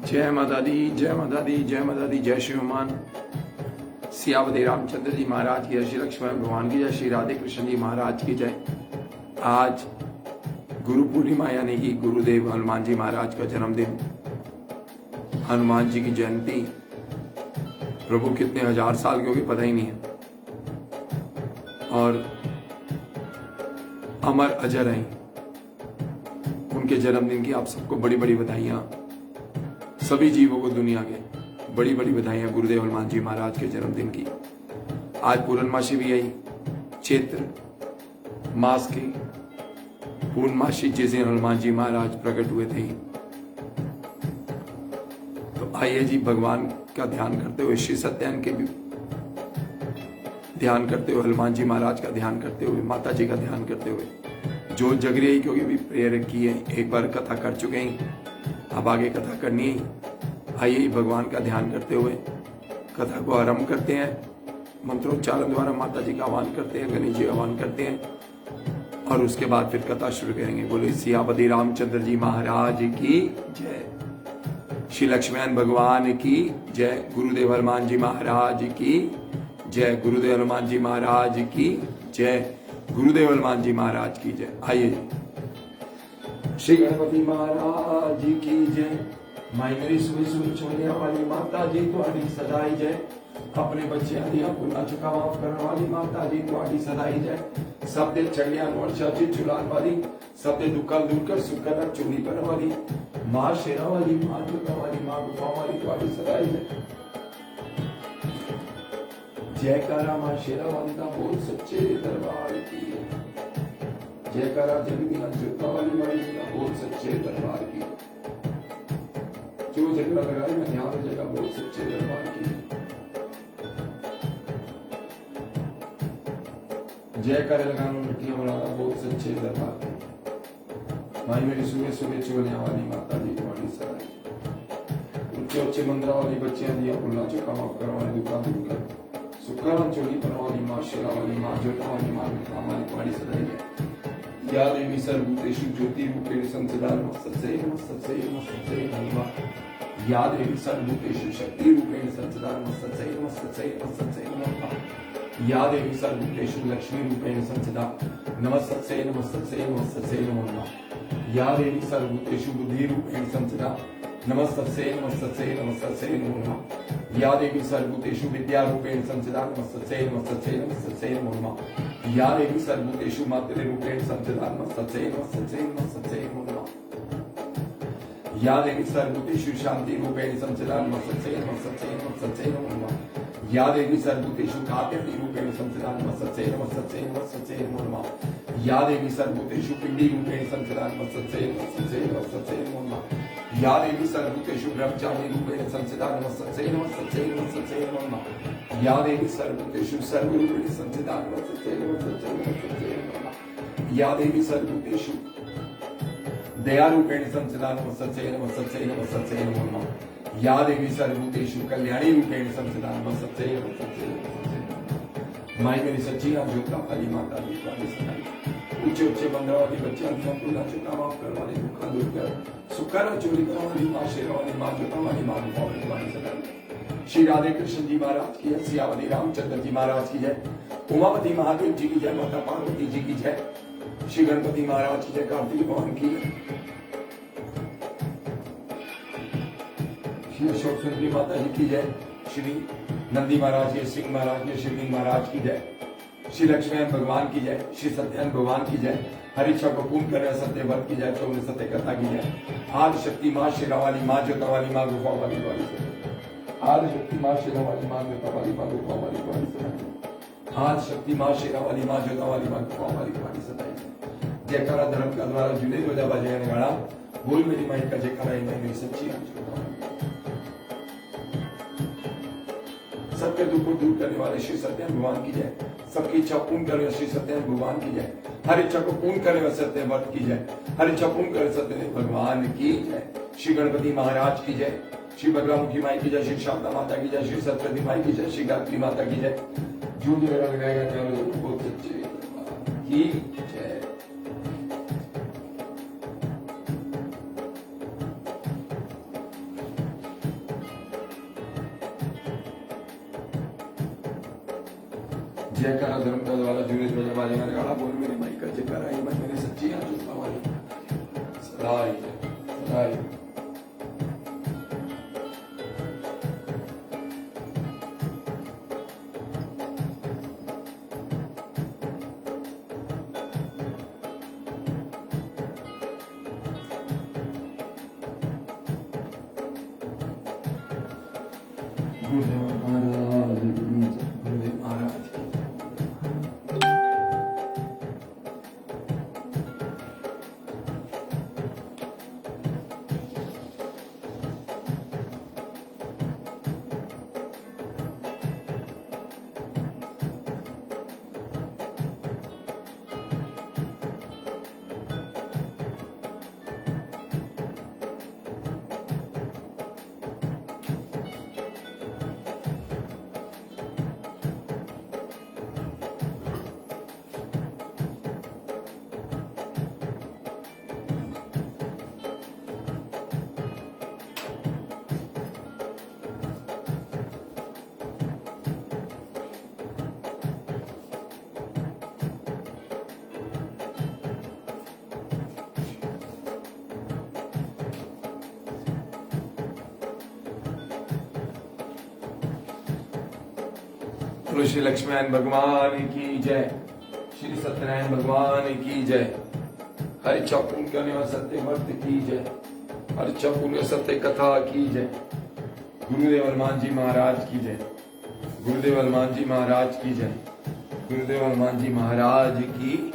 जय माता दी, जय माता दी, जय माता दी, जय श्री हनुमान। सियावती रामचंद्र जी महाराज की जय, श्री लक्ष्मण भगवान की जय, श्री राधे कृष्ण जी महाराज की जय। आज गुरु पूर्णिमा यानी कि गुरुदेव हनुमान जी महाराज का जन्मदिन, हनुमान जी की जयंती। प्रभु कितने हजार साल के हो गए पता ही नहीं है, और अमर अजर हैं। उनके जन्मदिन की आप सबको बड़ी बड़ी बधाइयां, सभी जीवों को दुनिया के बड़ी बड़ी बधाइयां गुरुदेव हनुमान जी महाराज के जन्मदिन की। आज पूर्णमासी भी आई, चैत्र मास की पूर्णमासी जिस दिन हनुमान जी महाराज प्रकट हुए थे। तो आइए जी भगवान का ध्यान करते हुए, श्री सत्यान के भी ध्यान करते हुए, हनुमान जी महाराज का ध्यान करते हुए, माता जी का ध्यान करते हुए, जो जग रही है क्योंकि भी प्रेयर की है, एक बार कथा कर चुके हैं, अब आगे कथा करनी है। आइए भगवान का ध्यान करते हुए कथा को आरंभ करते हैं। मंत्रोच्चारण द्वारा माता जी का आह्वान करते हैं, गणेश जी का आह्वान करते हैं, और उसके बाद फिर कथा शुरू करेंगे। बोले सियावती रामचंद्र जी महाराज की जय, श्री लक्ष्मण भगवान की जय, गुरुदेव हनुमान जी महाराज की जय, गुरुदेव हनुमान जी महाराज की जय, गुरुदेव हनुमान जी महाराज की जय। आइए श्री गणपति महाराज की जय। माई मेरी सुबह सुबह छोड़ने वाली माता जी तुम्हारी सदाई जय। अपने बच्चे दिया भुला चुका माफ करने वाली माता जी तुम्हारी सदाई जय। सबदे चढ़िया वर्षा जी चुलान वाली, सबदे दुखा दूर कर सुख कर चोरी करने वाली माँ शेरा वाली, माँ चुका वाली, माँ गुफा वाली तुम्हारी सदाई जय। जयकारा माँ शेरा वाली का बोल सच्चे दरबार की, जयकारा जगदीना ज्योता वाली माई का बोल सच्चे दरबार की। जो जगह लगाई मैं ध्यान जगह बोल सच्चे दरबार की। जयकारा लगाना मिट्टियां बनाना बोल सच्चे दरबार की। माई मेरी सुबह सुबह चोलिया वाली माता जी तुम्हारी सराय, ऊंचे ऊंचे मंदिर वाली बच्चियां दिया भुला चुका माफ करने वाली दुकान दूर कर सुखरान चोली पर वाली माँ शेरा वाली, माँ ज्योता वाली, माँ हमारी तुम्हारी सदाई है। या देवी सर्वभूतेषु ज्योति रूपेण संस्थिता नमस्तस्यै नमस्तस्यै नमस्तस्यै नमः। या देवी सर्वभूतेषु शक्ति रूपेण संस्थिता नमस्तस्यै नमस्तस्यै नमस्तस्यै नमः। या देवी सर्वभूतेषु लक्ष्मी रूपेण संस्थिता नमस्तस्यै नमस्तस्यै नमस्तस्यै नमः। या देवी सर्वभूतेषु बुद्धि रूपेण संस्थिता नमस्तस्यै नमस्तस्यै नमस्तस्यै नमः। या देवी सर्वभूतेषु विद्या रूपेण संस्थिता नमस्तस्यै नमस्तस्यै नमस्तस्यै नमः। या देवी सर्वभूतेषु मातृ रूपेण संस्थिता नमस्तस्यै नमस्तस्यै नमस्तस्यै नमः। या देवी सर्वभूतेषु शांति रूपेण संस्थिता नमस्तस्यै नमस्तस्यै नमस्तस्यै नमः। या देवी सर्वभूतेषु कात्यायनी रूपेण संस्थिता नमस्तस्यै नमस्तस्यै नमस्तस्यै नमः। या देवी सर्वभूतेषु पिंडी रूपेण संस्थिता नमस्तस्यै नमस्तस्यै नमस्तस्यै नमः। या देवी सर्वभूतेषु ब्रह्मचारिणी रूपेण संस्थिता नमस्तस्यै नमस्तस्यै नमस्तस्यै नमः। या देवी सर्वभूतेषु सर्वरूपेण संस्थिता नमस्तस्यै नमस्तस्यै नमस्तस्यै नमः। या देवी सर्वभूतेषु दया रूपेण संस्थिता नमस्तस्यै नमस्तस्यै नमस्तस्यै नमः। या देवी सर्वभूतेषु कल्याणी रूपेण संस्थिता नमस्तस्यै नमस्तस्यै नमस्तस्यै। माई मेरी सच्ची ज्योता वाली माता जी तुम्हारी सदाई, ऊंचे ऊंचे बंदर वाली बच्चियां भुला चुका माफ करने वाली, दुखा दूर कर सुखरा चोरी करने वाली माँ शेरा वाली, माँ ज्योता वाली, माँ गुफा वाली तुम्हारी सदाई। श्री राधे कृष्ण जी महाराज की जय, सियावती रामचंद्र जी महाराज की जय, उमापति महादेव जी की जय, माता पार्वती जी की जय, श्री गणपति महाराज की जय, कार्तिक भगवान की जय, श्री अशोक सुंदरी माता जी की जय, श्री नंदी महाराज की, सिंह महाराज की, शिवलिंग महाराज की जय, श्री लक्ष्मण भगवान की जय, श्री सत्यनारायण भगवान की जय, हरिच्छा को पूर्ण करे सत्य व्रत की जय, चौबीस सत्य कथा की जय। आदि शक्ति माँ शेरा वाली, माँ ज्योता वाली, माँ गुफा वाली वाली आदि शक्ति माँ शेरा वाली, माँ ज्योता वाली, माँ गुफा वाली वाली आदि शक्ति माँ शेरा वाली, माँ ज्योता वाली, माँ गुफा वाली वाली सदाई। जयकारा धर्म का द्वारा जुड़े हो जा बजाय गाड़ा, बोल मेरी माई का जयकारा मेरी सच्ची सबके दुख को दूर करने वाले श्री सत्यनारायण भगवान की जय, सबकी इच्छा पूर्ण करने वाले श्री सत्यनारायण भगवान की जय, हर इच्छा को पूर्ण करने वाले सत्य व्रत की जय, हर इच्छा पूर्ण करे सत्य भगवान की जय, श्री गणपति महाराज की जय, श्री बगलामुखी माई की जय, श्री शारदा माता की जय, श्री सरस्वती माई की जय, श्री गायत्री माता की जय। जो जगह लगाएगा बहुत सच्चे की जय। जयकारा धर्म का वाला जुनेद बजा बाजे मैंने गाड़ा बोल मेरे भाई का जयकारा ही मैं मेरी सच्ची है झूठा वाली सदाई सदाई गुरुदेव महाराज गुरुदेव महाराज बोलो श्री लक्ष्मीनारायण भगवान की जय, श्री सत्यनारायण भगवान की जय, हरि चौपुन करने वाले सत्य वर्त की जय, हरि चौपुन सत्य कथा की जय, गुरुदेव हनुमान जी महाराज की जय, गुरुदेव हनुमान जी महाराज की जय, गुरुदेव हनुमान जी महाराज की जय।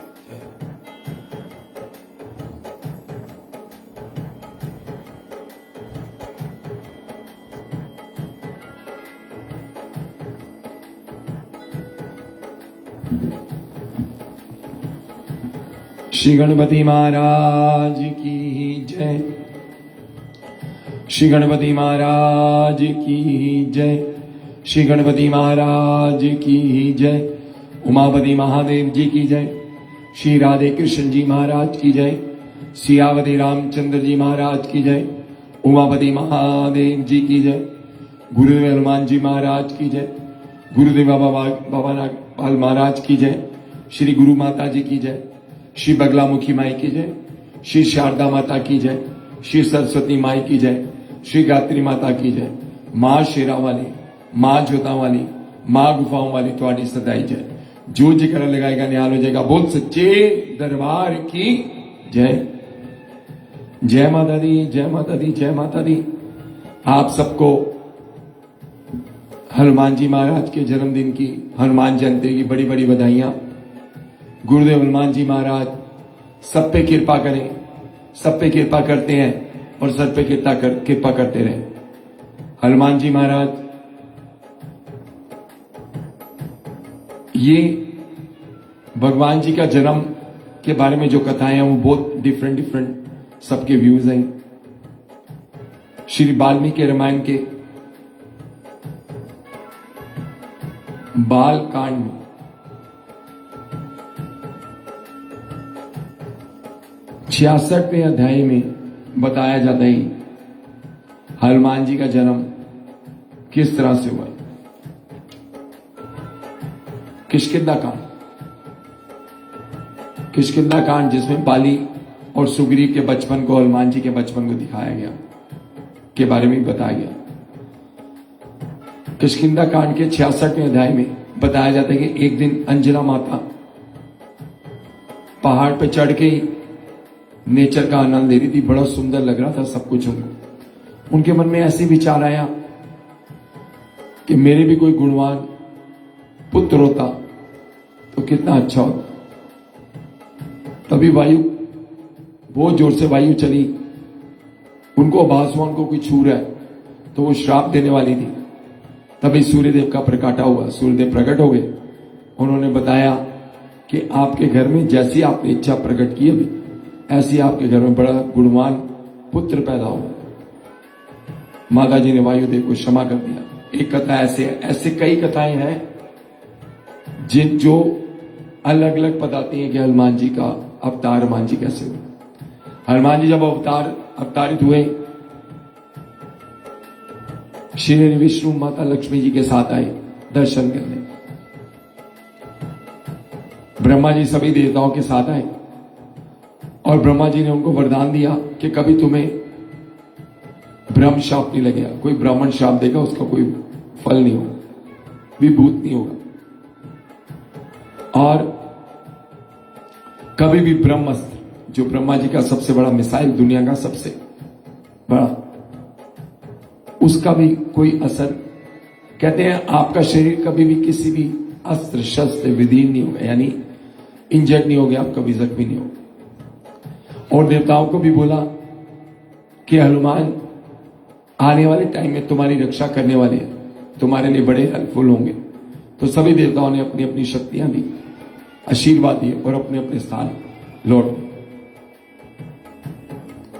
श्री गणपति महाराज की जय, श्री गणपति महाराज की जय, श्री गणपति महाराज की जय, उमापति महादेव जी की जय, श्री राधे कृष्ण जी महाराज की जय, सियावती रामचंद्र जी महाराज की जय, उमापति महादेव जी की जय, गुरुदेव हनुमान जी महाराज की जय, गुरुदेव बाबा नागपाल महाराज की जय, श्री गुरु माता जी की जय, श्री बगलामुखी माई की जय, श्री शारदा माता की जय, श्री सरस्वती माई की जय, श्री गायत्री माता की जय, मां शेरा वाली, मां जोता वाली, मां गुफाओं वाली थोड़ी सदाई जय। जो जिक्र लगाएगा निहाल हो जाएगा। बोल सच्चे दरबार की जय। जय माता दी, जय माता दी, जय माता दी। आप सबको हनुमान जी महाराज के जन्मदिन की, हनुमान जयंती की बड़ी बड़ी बधाइयां। गुरुदेव हनुमान जी महाराज सब पे कृपा करें, सब पे कृपा करते हैं और सब पे कृपा करते रहे। हनुमान जी महाराज ये भगवान जी का जन्म के बारे में जो कथाएं हैं वो बहुत डिफरेंट सबके व्यूज हैं। श्री वाल्मीकि रामायण के बाल कांड में 66वें अध्याय में बताया जाता है हनुमान जी का जन्म किस तरह से हुआ। किष्किंधा कांड जिसमें बाली और सुग्रीव के बचपन को, हनुमान जी के बचपन को दिखाया गया, के बारे में बताया गया। किष्किंधा कांड के 66वें अध्याय में बताया जाता है कि एक दिन अंजना माता पहाड़ पे चढ़ के नेचर का आनंद ले रही थी। बड़ा सुंदर लग रहा था सब कुछ उनको। उनके मन में ऐसे विचार आया कि मेरे भी कोई गुणवान पुत्र होता तो कितना अच्छा होता। तभी वायु, बहुत जोर से वायु चली, उनको आभास हुआ उनको कोई छू रहा है, तो वो श्राप देने वाली थी। तभी सूर्यदेव का प्रकाटा हुआ, सूर्यदेव प्रकट हो गए। उन्होंने बताया कि आपके घर में जैसी आपने इच्छा प्रकट की अभी, ऐसी आपके घर में बड़ा गुणवान पुत्र पैदा हो। माता जी ने वायुदेव को क्षमा कर दिया। एक कथा ऐसे कई कथाएं हैं जिन जो अलग अलग बताती हैं कि हनुमान जी का अवतार, हनुमान जी कैसे हुए। हनुमान जी जब अवतारित हुए, श्री विष्णु माता लक्ष्मी जी के साथ आए दर्शन करने। ब्रह्मा जी सभी देवताओं के साथ आए और ब्रह्मा जी ने उनको वरदान दिया कि कभी तुम्हें ब्रह्म शाप नहीं लगेगा, कोई ब्राह्मण शाप देगा उसका कोई फल नहीं होगा, विभूत नहीं होगा, और कभी भी ब्रह्मास्त्र, जो ब्रह्मा जी का सबसे बड़ा मिसाइल, दुनिया का सबसे बड़ा, उसका भी कोई असर, कहते हैं आपका शरीर कभी भी किसी भी अस्त्र शस्त्र विधीन नहीं होगा, यानी इंजर्ड नहीं हो गया, आप कभी जख्मी नहीं होगा। और देवताओं को भी बोला कि हनुमान आने वाले टाइम में तुम्हारी रक्षा करने वाले हैं, तुम्हारे लिए बड़े हेल्पफुल होंगे। तो सभी देवताओं ने अपनी अपनी शक्तियां दी, आशीर्वाद दिए और अपने अपने स्थान लौट गए।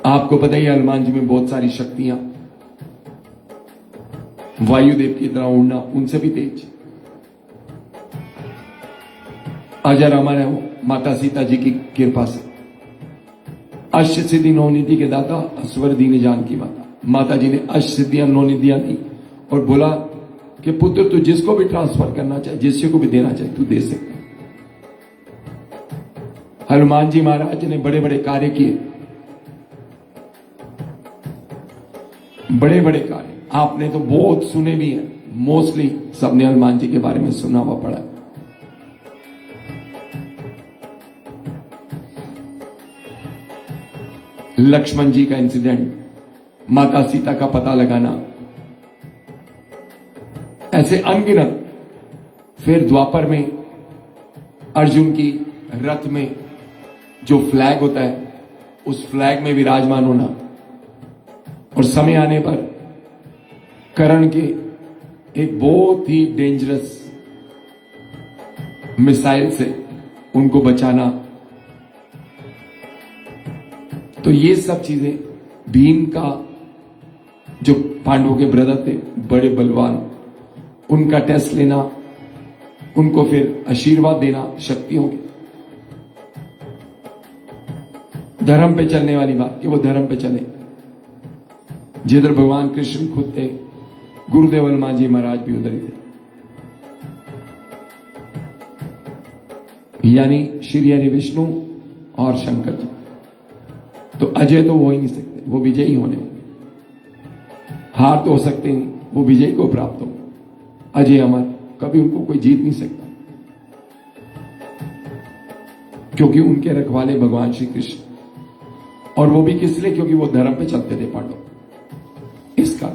आपको पता ही हनुमान जी में बहुत सारी शक्तियां, वायुदेव की तरह उड़ना, उनसे भी तेज, अजर अमर है वो माता सीता जी की कृपा से। अष्ट सिद्धि नौ निधि के दाता, अस्वर दीन जान की माता, माता जी ने अष्ट सिद्धियां नौ निधियां दी और बोला कि पुत्र तू जिसको भी ट्रांसफर करना चाहे, जिससे को भी देना चाहे, तू दे सकता। हनुमान जी महाराज ने बड़े बड़े कार्य किए, बड़े बड़े कार्य आपने तो बहुत सुने भी हैं, मोस्टली सबने हनुमान जी के बारे में सुना हुआ पड़ा है। लक्ष्मण जी का इंसिडेंट, माता सीता का पता लगाना, ऐसे अनगिनत। फिर द्वापर में अर्जुन की रथ में जो फ्लैग होता है, उस फ्लैग में विराजमान होना, और समय आने पर कर्ण के एक बहुत ही डेंजरस मिसाइल से उनको बचाना। तो ये सब चीजें, भीम का जो पांडवों के ब्रदर थे बड़े बलवान, उनका टेस्ट लेना, उनको फिर आशीर्वाद देना शक्तियों के, धर्म पे चलने वाली बात कि वो धर्म पे चले, जिधर भगवान कृष्ण खुद थे, गुरुदेव हनुमान जी महाराज भी उधर ही थे, यानी श्री हरि विष्णु और शंकर जी। तो अजय तो हो ही नहीं सकते, वो विजयी होने होंगे। हार तो हो सकते नहीं, वो विजय को प्राप्त हो। अजय अमर, कभी उनको कोई जीत नहीं सकता, क्योंकि उनके रखवाले भगवान श्री कृष्ण, और वो भी किस लिए, क्योंकि वो धर्म पे चलते थे पांडव। इसका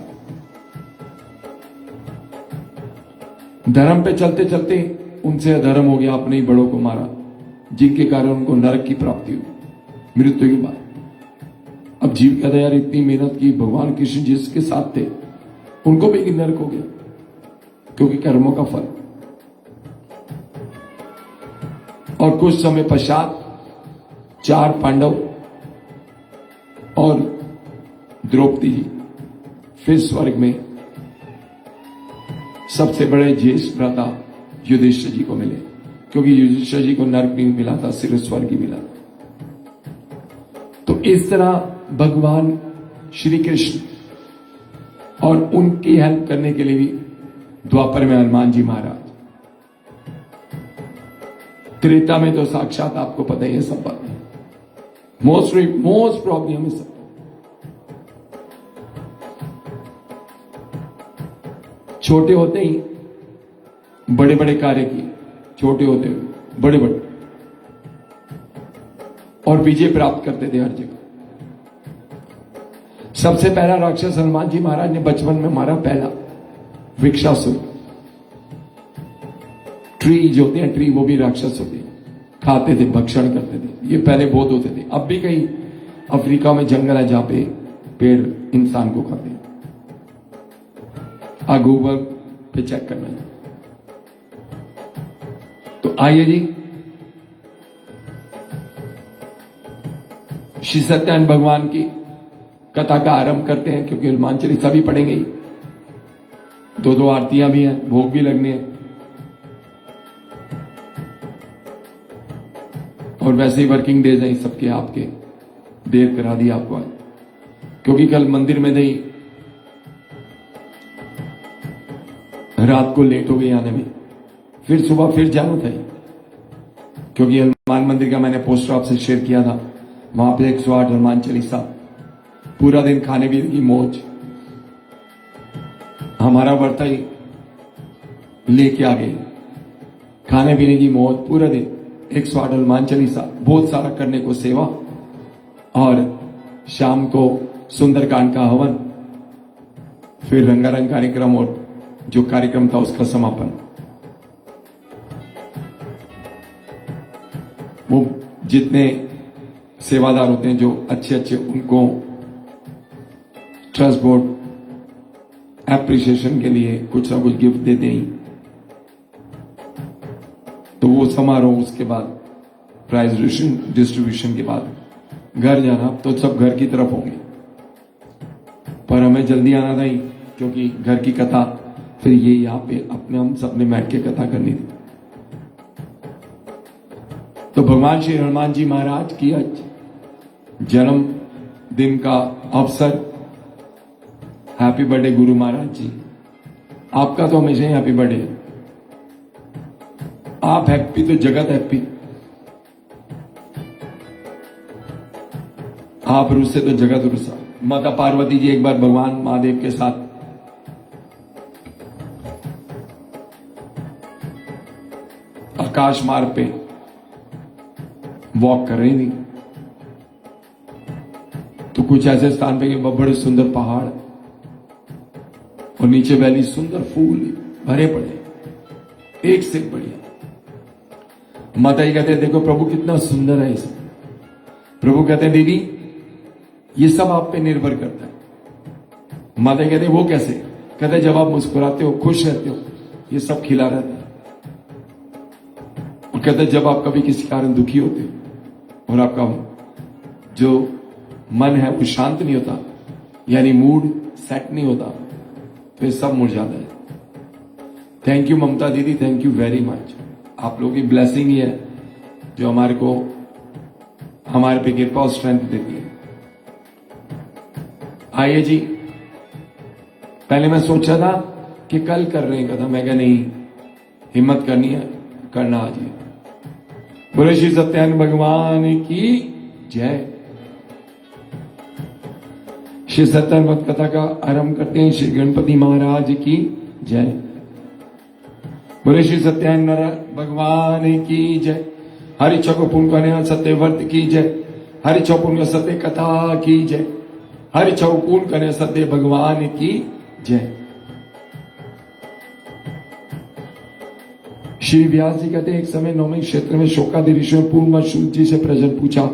धर्म पे चलते चलते उनसे अधर्म हो गया, अपने ही बड़ों को मारा, जिनके कारण उनको नरक की प्राप्ति हुई, मृत्यु के बाद। अब जीव कहता है यार इतनी मेहनत की, भगवान कृष्ण जिसके साथ थे उनको भी नरक हो गया, क्योंकि कर्मों का फल। और कुछ समय पश्चात 4 पांडव और द्रौपदी जी फिर स्वर्ग में सबसे बड़े ज्येष्ठ भ्राता युधिष्ठिर जी को मिले, क्योंकि युधिष्ठिर जी को नरक नहीं मिला था, सिर्फ स्वर्ग ही मिला। तो इस तरह भगवान श्री कृष्ण और उनकी हेल्प करने के लिए भी द्वापर में हनुमान जी महाराज, त्रेता में तो साक्षात आपको पता ही है सब बातें, मोस्ट प्रॉब्लम हमें सब। छोटे होते ही बड़े बड़े कार्य किए, छोटे होते हुए बड़े बड़े, और विजय प्राप्त करते थे हर जगह। सबसे पहला राक्षस हनुमान जी महाराज ने बचपन में मारा, पहला वृक्षासुर। ट्री जो होते हैं, ट्री वो भी राक्षस होते हैं, खाते थे, भक्षण करते थे। ये पहले बहुत होते थे, अब भी कई अफ्रीका में जंगल है जहां पे पेड़ इंसान को खाते हैं। गूगल पे चेक करना है। तो आइए जी, श्री सत्यनारायण भगवान की कथा का आरंभ करते हैं, क्योंकि हनुमान चालीसा भी पढ़ेंगे ही, 2 आरतियां भी हैं, भोग भी लगने हैं, और वैसे ही वर्किंग डेज हैं सबके, आपके देर करा दी आपको आज, क्योंकि कल मंदिर में नहीं, रात को लेट हो गई आने में, फिर सुबह फिर जाना था, क्योंकि हनुमान मंदिर का मैंने पोस्टर आपसे शेयर किया था, वहां पे 108 हनुमान चालीसा, पूरा दिन खाने पीने की मौज, हमारा वर्ता ही लेके आ गए, खाने पीने की मौज पूरा दिन, 108 हनुमान चालीसा, बहुत सारा करने को सेवा, और शाम को सुंदरकांड का हवन, फिर रंगारंग कार्यक्रम और जो कार्यक्रम था उसका समापन। वो जितने सेवादार होते हैं जो अच्छे अच्छे, उनको ट्रस्ट बोर्ड एप्रिसिएशन के लिए कुछ ना कुछ गिफ्ट देते ही। तो वो समारोह, उसके बाद प्राइज डिस्ट्रीब्यूशन के बाद घर जाना, तो सब घर की तरफ होंगे, पर हमें जल्दी आना था ही, क्योंकि घर की कथा फिर ये यहाँ पे अपने हम सबने बैठ के कथा करनी थी। तो भगवान श्री हनुमान जी महाराज की आज जन्मदिन का अवसर, हैप्पी बर्थडे गुरु महाराज जी। आपका तो हमेशा ही हैप्पी बर्थडे है, आप हैप्पी तो जगत हैप्पी, आप रुसे तो जगत रुसा। माता पार्वती जी एक बार भगवान महादेव के साथ आकाश मार्ग पे वॉक कर रही थी, तो कुछ ऐसे स्थान पे कि बड़े सुंदर पहाड़ और नीचे वैली, सुंदर फूल भरे पड़े, एक से एक बढ़िया। माता जी कहते हैं देखो प्रभु कितना सुंदर है इसे। प्रभु कहते हैं दीदी ये सब आप पे निर्भर करता है। माता जी कहते हैं वो कैसे? कहते हैं जब आप मुस्कुराते हो, खुश रहते हो, ये सब खिला रहता है। और कहते हैं जब आप कभी किसी कारण दुखी होते हो और आपका जो मन है वो शांत नहीं होता, यानी मूड सेट नहीं होता, तो ये सब मुरझाता है। थैंक यू ममता दीदी, थैंक यू वेरी मच। आप लोगों की ब्लेसिंग ही है जो हमारे पे कृपा और स्ट्रेंथ देती है। आइए जी, पहले मैं सोचा था कि कल कर रहे हैं कथा, मैं कहा नहीं, हिम्मत करनी है, करना आज ही। बोले श्री सत्यानंद भगवान की जय। श्री सत्यानंद कथा का आरंभ करते हैं। श्री गणपति महाराज की जय। बोले श्री सत्यानंद भगवान की जय। हरि चौपुन कन्या सत्यव्रत की जय। हरि चौपुन सत्य कथा की जय। हरि चौपुन कन्या सत्य भगवान की जय। श्री व्यास जी कहते हैं एक समय नौमिक क्षेत्र में शोकादि ऋषियों ने पूर्व सूत जी से प्रश्न पूछा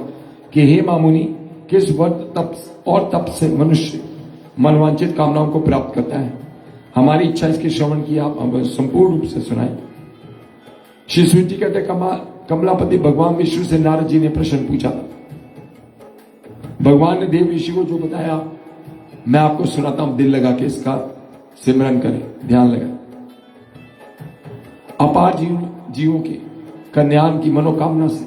कि हे मामुनि, किस व्रत तप और तप से मनुष्य मनवांचित कामनाओं को प्राप्त करता है? हमारी इच्छा इसके श्रवण की आप संपूर्ण रूप से सुनाए। श्री सूत जी कहते कमलापति भगवान विष्णु से नारद जी ने प्रश्न पूछा था। भगवान ने देव ऋषि को जो बताया मैं आपको सुनाता हूं, दिल लगा के इसका सिमरन करें, ध्यान लगाए। अपार जीवों के कल्याण की मनोकामना से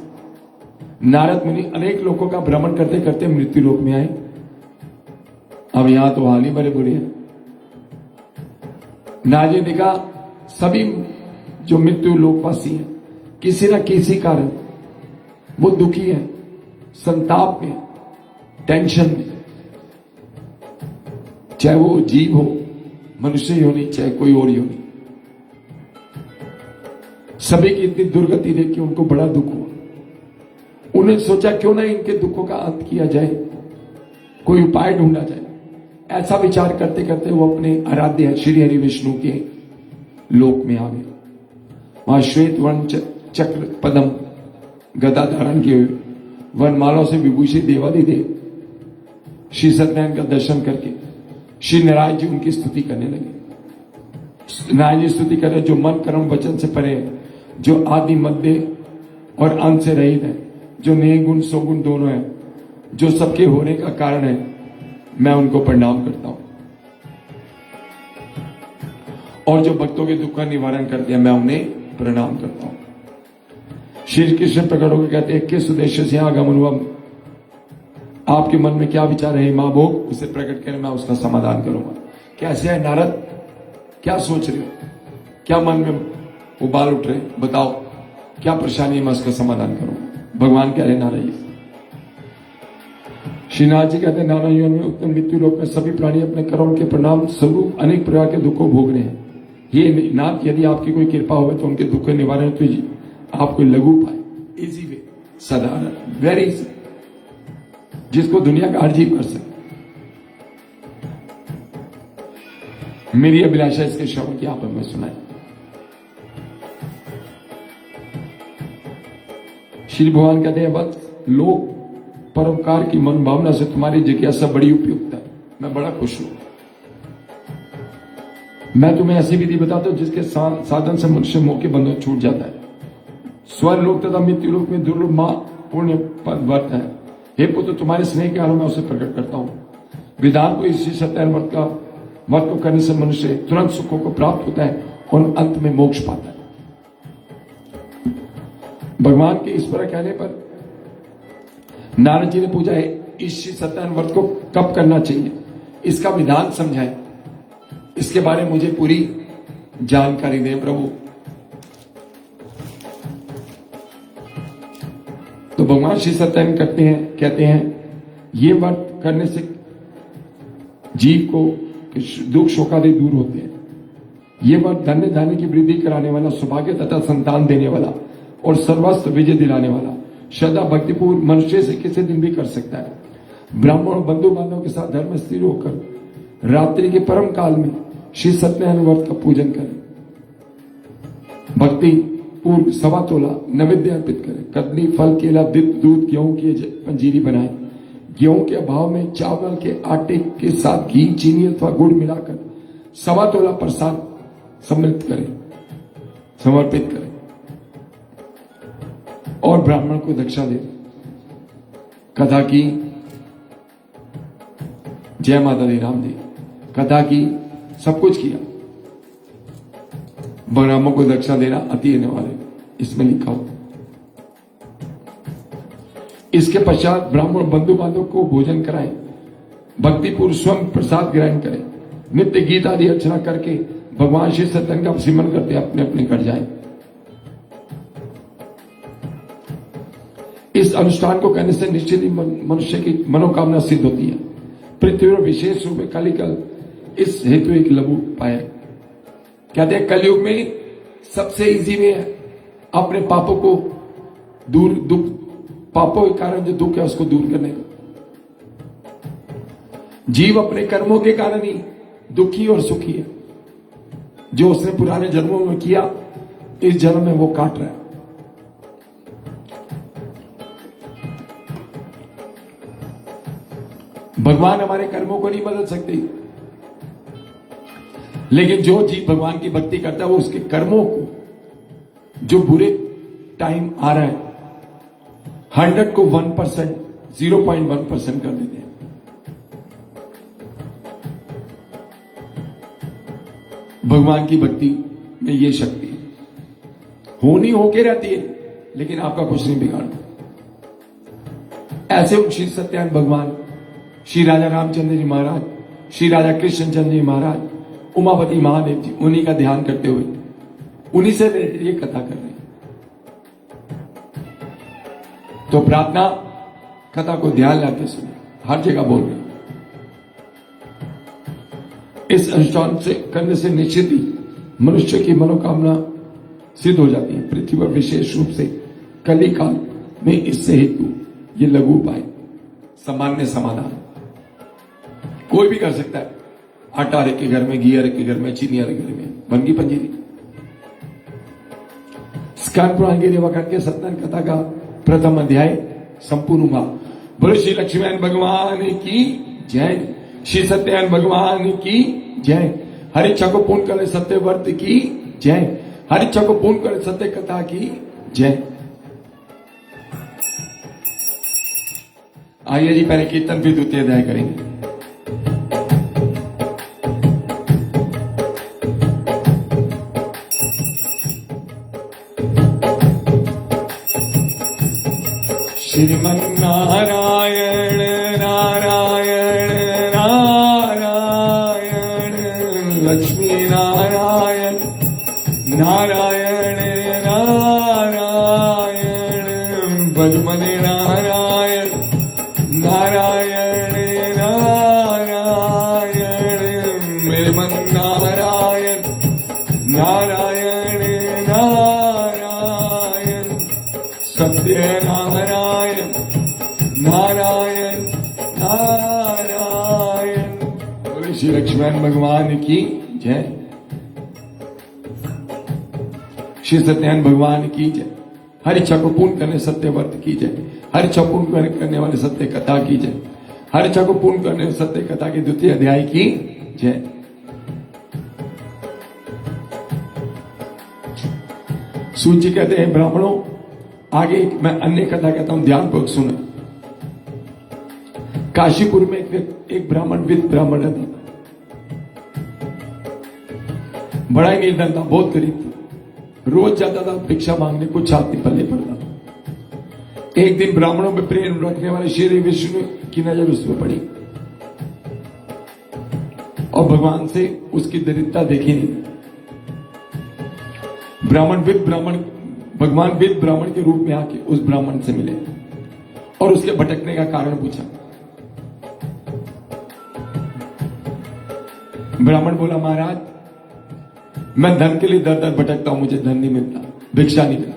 नारद मुनि अनेक लोगों का भ्रमण करते करते मृत्यु लोक में आए। अब यहां तो हाल ही बड़े बुरे हैं। नारद जी ने देखा सभी जो मृत्यु लोकवासी हैं किसी न किसी कारण वो दुखी है, संताप में, टेंशन में, चाहे वो जीव हो, मनुष्य ही होनी, चाहे कोई और ही होनी। सभी की इतनी दुर्गति देख के उनको बड़ा दुख हुआ। उन्हें सोचा क्यों ना इनके दुखों का अंत किया जाए, कोई उपाय ढूंढा जाए। ऐसा विचार करते करते वो अपने आराध्य श्री हरि विष्णु के लोक में आ गए। वहां श्वेत वर्ण चक्र पदम गदा धारण किए हुए वनमालाओं से विभूषित देवादिदेव श्री सत्यनारायण का दर्शन करके श्री नारायण जी उनकी स्तुति करने लगे। नारायण जी स्तुति कर रहे जो मन कर्म वचन से परे है, जो आदि मध्य और अंत से रहित है, जो निर्गुण सौगुण दोनों है, जो सबके होने का कारण है, मैं उनको प्रणाम करता हूं। और जो भक्तों के दुख का निवारण करते हैं मैं उन्हें प्रणाम करता हूं। श्री कृष्ण प्रकट होकर कहते हैं किस उद्देश्य से आगमन हुआ, आपके मन में क्या विचार है मां भोग, उसे प्रकट करें, मैं उसका समाधान करूंगा। कैसे है नारद, क्या सोच रहे हो, क्या मन में उबाल उठ रहे, बताओ। क्या परेशानी है, मैं उसका समाधान करूंगा। भगवान कह रहे नारायण, श्रीनाथ जी कहते हैं नारायण में उत्तम मृत्यु लोक में सभी प्राणी अपने कर्म के परिणाम स्वरूप अनेक प्रकार के दुख को भोग रहे हैं। ये नाथ, यदि आपकी कोई कृपा हो तो उनके दुख के निवारण तो आपको लघु उपाय, इजी वे, साधारण, वेरी इजी, जिसको दुनिया का हर जीव कर सके। मेरी अभिलाषा इसके श्रवण की आप हमें सुनाए। श्री भगवान कहते हैं बस लोक परोपकार की मनोभावना से तुम्हारी जिज्ञासा बड़ी उपयुक्त है, मैं बड़ा खुश हूं। मैं तुम्हें ऐसी विधि बताता हूं जिसके साधन से मनुष्य मोह के बंधन छूट जाता है। स्वर्ग लोक तथा मृत्यु लोक में दुर्लभ मां पुण्य पद वर्त है। हे पुत्र, तुम्हारे स्नेह के कारण मैं उसे प्रकट करता हूं। विधान को इसी सत्यान वर्त को करने से मनुष्य तुरंत सुखों को प्राप्त होता है और अंत में मोक्ष पाता है। भगवान के इस पर कहने पर नारद जी ने पूछा है इसी सत्यान व्रत को कब करना चाहिए, इसका विधान समझाएं, इसके बारे में मुझे पूरी जानकारी दें प्रभु। तो भगवान श्री सत्यान कहते हैं ये व्रत करने से जीव को दुख शोकादि दूर होते हैं। ये व्रत धन्य धान्य की वृद्धि कराने वाला, सौभाग्य तथा संतान देने वाला और सर्वस्व विजय दिलाने वाला श्रद्धा भक्तिपूर्ण मनुष्य से किसी दिन भी कर सकता है। ब्राह्मण बंधु बांधवों के साथ धर्म स्थिर होकर रात्रि के परम काल में श्री सत्यनारायण व्रत का पूजन करें। भक्ति पूर्व 1.25 तोला नैवेद्य अर्पित करें। कदली, फल, केला, दूध, गेहूं की पंजीरी बनाएं। गेहूं के अभाव में चावल के आटे के साथ घी, चीनी अथवा गुड़ मिलाकर 1.25 तोला प्रसाद सम्मिलित करें, समर्पित करें और ब्राह्मण को दक्षिणा दें। कथा की जय माता दी राम जी, कथा की सब कुछ किया, ब्राह्मणों को दक्षिणा देना अति रहने वाले, इसमें लिखा हो। इसके पश्चात ब्राह्मण बंधु बांधव को भोजन कराएं, भक्तिपूर्व स्वयं प्रसाद ग्रहण करें, नित्य गीत आदि अर्चना करके भगवान श्री सत्यनारायण का सिमरन करते अपने अपने घर जाएं। इस अनुष्ठान को करने से निश्चित ही मनुष्य की मनोकामना सिद्ध होती है। पृथ्वी पर विशेष रूप में कलिकल इस हेतु एक लघु उपाय है। कहते हैं कलयुग में सबसे इजी वे है अपने पापों को दूर, दुख पापों के कारण जो दुख है उसको दूर करने का। जीव अपने कर्मों के कारण ही दुखी और सुखी है। जो उसने पुराने जन्मों में किया इस जन्म में वो काट रहा है। भगवान हमारे कर्मों को नहीं बदल सकते, लेकिन जो जीव भगवान की भक्ति करता है वो उसके कर्मों को, जो बुरे टाइम आ रहा है 100 को 1%, 0.1% कर देते हैं। भगवान की भक्ति में ये शक्ति होनी होके रहती है, लेकिन आपका कुछ नहीं बिगाड़ता। ऐसे श्री सत्यानंद भगवान, श्री राजा रामचंद्र जी महाराज, श्री राजा कृष्णचंद्र जी महाराज, उमापति महादेव जी, उन्हीं का ध्यान करते हुए उन्हीं से ये कथा कर रहे हैं। तो प्रार्थना कथा को ध्यान लाते सुने, हर जगह बोल रहे हैं। इस अनुष्ठान से करने से निश्चित ही मनुष्य की मनोकामना सिद्ध हो जाती है। पृथ्वी पर विशेष रूप से कली काल में इससे हेतु ये लघु उपाय सामान्य समाधान कोई भी कर सकता है। आटा हर एक के घर में, घी हर एक के घर में, चीनी हर एक घर में, बन गई पंजीरी। स्कंद पुराण की रेवा करके सत्यनारायण कथा का प्रथम अध्याय संपूर्ण हुआ। बोलो श्री लक्ष्मीनारायण भगवान की जय, श्री सत्यनारायण भगवान की जय। हर इच्छा को पूर्ण करे सत्य व्रत की जय, हर इच्छा को पूर्ण करे सत्य कथा की जय। आइए जी, पहले कीर्तन फिर द्वितीय अध्याय करेंगे। श्रीमन नारायण नारायण नारायण, लक्ष्मी नारायण नारायण नारायण। श्रीमन्नारायण नारायण नारायण सत्यनारायण नारायण नारायण। बोले श्री लक्ष्मण भगवान की जय, श्री सत्यनारायण भगवान की जय। हर इच्छा को पूर्ण करने सत्य व्रत की जय, हर इच्छा पूर्ण करने वाले सत्य कथा की जय, हर इच्छा को पूर्ण करने वाले सत्य कथा के द्वितीय अध्याय की जय। सूत जी कहते हैं ब्राह्मणों, आगे मैं अन्य कथा कहता हूं, ध्यानपूर्वक सुनो। काशीपुर में एक ब्राह्मण विद ब्राह्मण रहता था, बड़ा ही निर्धन था, बहुत गरीब था, रोज जाता था भिक्षा मांगने, कुछ हाथ नहीं पल्ले पड़ता। एक दिन ब्राह्मणों में प्रेम रखने वाले श्री विष्णु की नजर उस पर पड़ी और भगवान से उसकी दरिद्रता देखी नहीं। भगवान विद ब्राह्मण के रूप में आके उस ब्राह्मण से मिले और उसके भटकने का कारण पूछा। ब्राह्मण बोला, महाराज मैं धन के लिए दर दर भटकता हूं, मुझे धन नहीं मिलता, भिक्षा नहीं मिलता,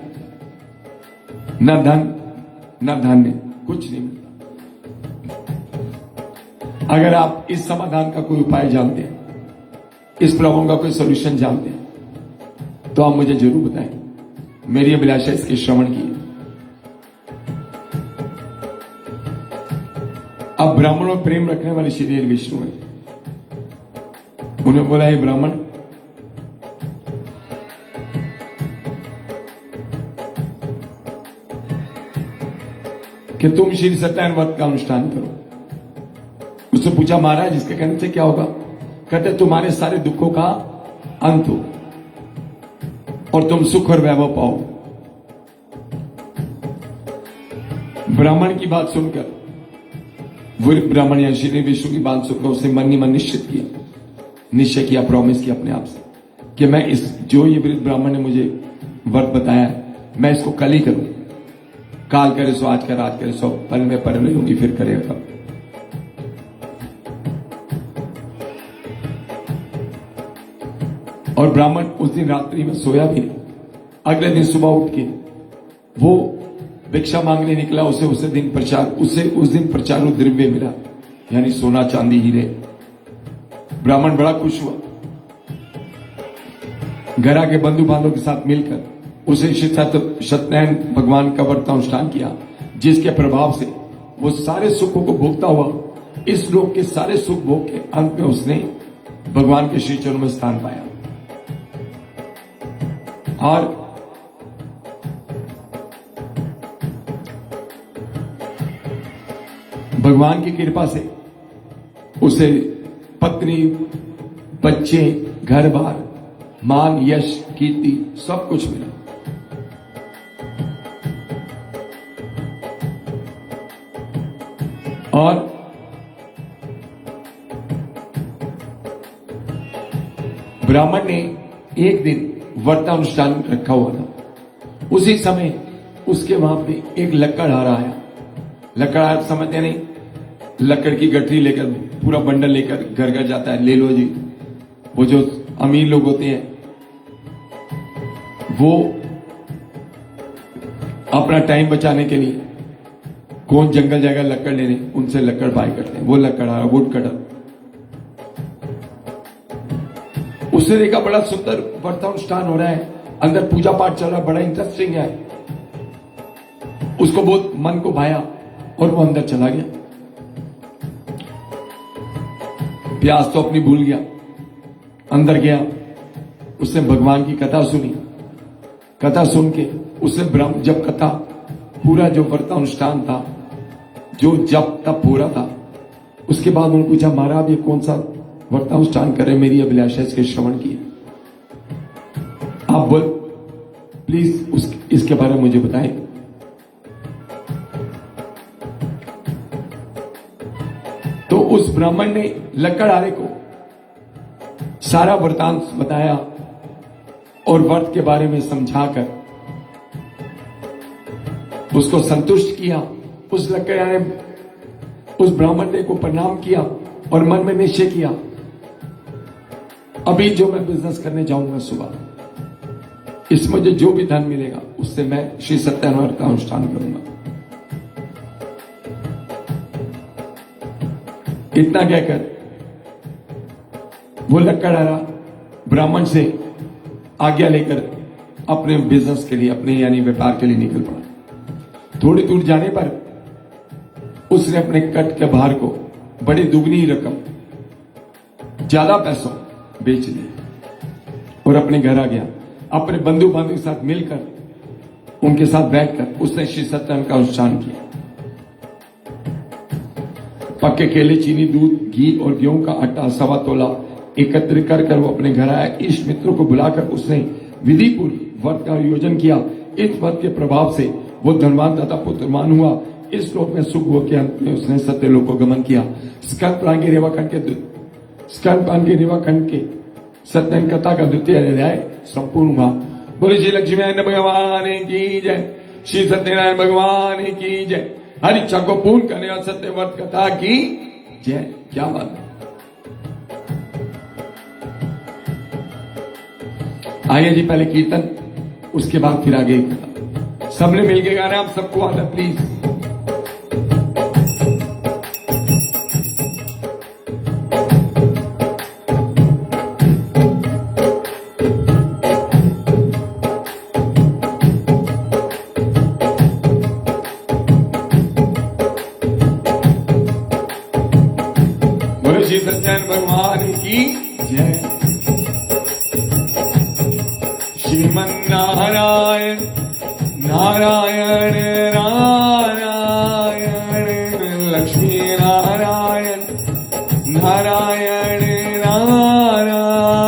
न धन न धान्य, कुछ नहीं मिलता। अगर आप इस समाधान का कोई उपाय जानते हैं, इस प्रॉब्लम का कोई सॉल्यूशन जानते हैं, तो आप मुझे जरूर बताएं। मेरी अभिलाषा इसके श्रवण की। अब ब्राह्मणों में प्रेम रखने वाले श्री विष्णु है, उन्हें बोला, हे ब्राह्मण, कि तुम श्री सत्यनारायण व्रत का अनुष्ठान करो। उससे पूछा, महाराज इसके कहने से क्या होगा? कहते तुम्हारे सारे दुखों का अंत हो और तुम सुख और वैभव पाओ। ब्राह्मण की बात सुनकर, वो ब्राह्मण या श्री विष्णु की बात सुनकर उसने मन ही मन निश्चय किया, प्रॉमिस किया अपने आप से कि मैं जो ये वृद्ध ब्राह्मण ने मुझे व्रत बताया है, मैं इसको कल ही करूं। काल करे सो आज कर, आज करे सो पल में पर नहीं होगी, फिर करेगा कब। और ब्राह्मण उस दिन रात्रि में सोया भी नहीं। अगले दिन सुबह उठ के वो भिक्षा मांगने निकला। उसे उस दिन प्रचारों द्रव्य मिला, यानी सोना चांदी हीरे। ब्राह्मण बड़ा खुश हुआ। घर आके बंधु बांधवों के साथ मिलकर उसे सत्यनारायण भगवान का व्रत अनुष्ठान किया, जिसके प्रभाव से वो सारे सुखों को भोगता हुआ इस लोक के सारे सुख भोग के अंत में उसने भगवान के श्री चरणों में स्थान पाया। और भगवान की कृपा से उसे पत्नी, बच्चे, घर बार, मान, यश, कीर्ति सब कुछ मिला। और ब्राह्मण ने एक दिन व्रतानुष्ठान रखा हुआ था। उसी समय उसके वहां पे एक लकड़हारा आया। लकड़हारा समझते नहीं, लकड़ की गठरी लेकर पूरा बंडल लेकर घर घर जाता है, ले लो जी। वो जो अमीर लोग होते हैं वो अपना टाइम बचाने के लिए कौन जंगल जाएगा लकड़ लेने, उनसे लकड़ बाय करते हैं। वो लकड़हारा, वुड कटर। उसने देखा बड़ा सुंदर व्रतानुष्ठान हो रहा है, अंदर पूजा पाठ चल रहा है, बड़ा इंटरेस्टिंग है। उसको बहुत मन को भाया और वो अंदर चला गया। प्यास तो अपनी भूल गया, अंदर गया। उसने भगवान की कथा सुनी। कथा सुन के उसने जब कथा पूरा जो व्रतानुष्ठान था, जो जब तब पूरा था, उसके बाद उन्होंने पूछा, महाराज ये कौन सा व्रतानुष्ठान करे? मेरी अभिलाषा इसके श्रवण की। आप बोल प्लीज इसके बारे में मुझे बताएं। तो उस ब्राह्मण ने लकड़हारे को सारा वृतांत बताया और व्रत के बारे में समझाकर उसको संतुष्ट किया। उस लकड़हारे उस ब्राह्मण ने को प्रणाम किया और मन में निश्चय किया अभी जो मैं बिजनेस करने जाऊंगा सुबह, इसमें मुझे जो भी धन मिलेगा उससे मैं श्री सत्यनारायण व्रत का अनुष्ठान करूंगा। इतना कहकर वो लक्कड़हारा ब्राह्मण से आज्ञा लेकर अपने बिजनेस के लिए, अपने यानी व्यापार के लिए निकल पड़ा। थोड़ी दूर जाने पर उसने अपने कट के भार को बड़ी दुगनी रकम, ज्यादा पैसों बेच दिया और अपने घर आ गया। अपने बंधु बांधव के साथ मिलकर उनके साथ बैठकर उसने श्री सत्यनारायण का अनुष्ठान किया। पक्के केले, चीनी, दूध, घी और गेहूं का आटा 1.25 तोला एकत्र कर वो अपने घर आया। इष्ट मित्रों को बुलाकर उसने विधि पूर्व व्रत का आयोजन किया। इस व्रत के प्रभाव से वो धनवान तथा पुत्रवान हुआ। इस लोक में सुख हो के अंत में उसने सत्यलोक को गमन किया। स्कंद पुराण के रेवा खंड के सत्यनारायण कथा का द्वितीय अध्याय संपूर्ण हुआ। बोले श्री लक्ष्मी नारायण भगवान की जय, श्री सत्यनारायण भगवान की जय। हर इच्छा को पूर्ण करने वाले सत्य व्रत कथा की जय। क्या बात है। आइए जी, पहले कीर्तन, उसके बाद फिर आगे कथा। सबने मिलकर गाना, आप सबको आता प्लीज। बोलो श्री सत्यनारायण भगवान की जय। श्रीमन्नारायण नारायण नारायण, लक्ष्मी नारायण नारायण नारायण,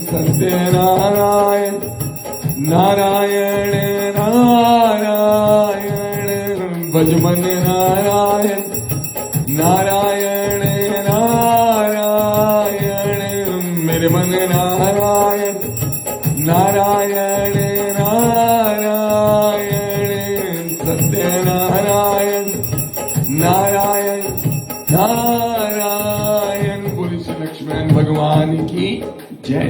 सत्यनारायण नारायण नारायण, भजमन नारायण नारायण नारायण, मेरे मन नारायण नारायण नारायण, सत्यनारायण नारायण नारायण। बोले श्री लक्ष्मण भगवान की जय,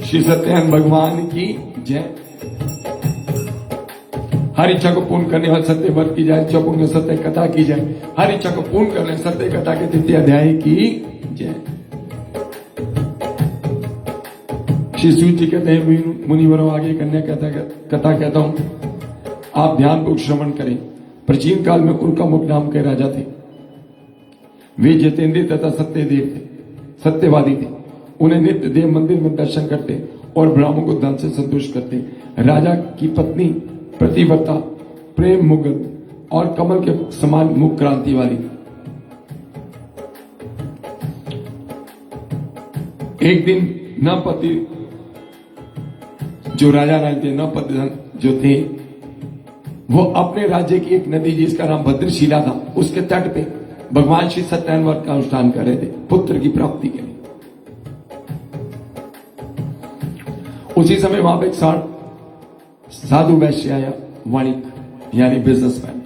श्री सत्यनारायण भगवान की जय। हर इच्छा को पूर्ण करने वाले सत्य व्रत की जाए, चौपूर्ण सत्य कथा की जाए। हर इच्छा को पूर्ण करने सत्य कथा के तृतीय अध्याय की जय। श्री सूत जी कहते हैं, मुनिवरों आगे कन्या कथा कहता हूं, आप ध्यानपूर्वक श्रवण करें। प्राचीन काल में उनका नाम के राजा थे। वे जितेंद्रिय तथा सत्यदेव थे, सत्यवादी थे। उन्हें नित्य देव मंदिर में दर्शन करते और ब्राह्मणों को धन से संतुष्ट करते। राजा की पत्नी प्रतिव्रता, प्रेम मुगल और कमल के समान मुख क्रांति वाली। एक दिन नपति जो राजा राज थे, नपति जो थे, वो अपने राज्य की एक नदी जिसका नाम भद्रशिला था, उसके तट पे भगवान श्री सत्यनारायण व्रत का अनुष्ठान कर रहे थे पुत्र की प्राप्ति के लिए। उसी समय वहां पे एक साधु वैश्य आया, वाणिक यानी बिजनेसमैन।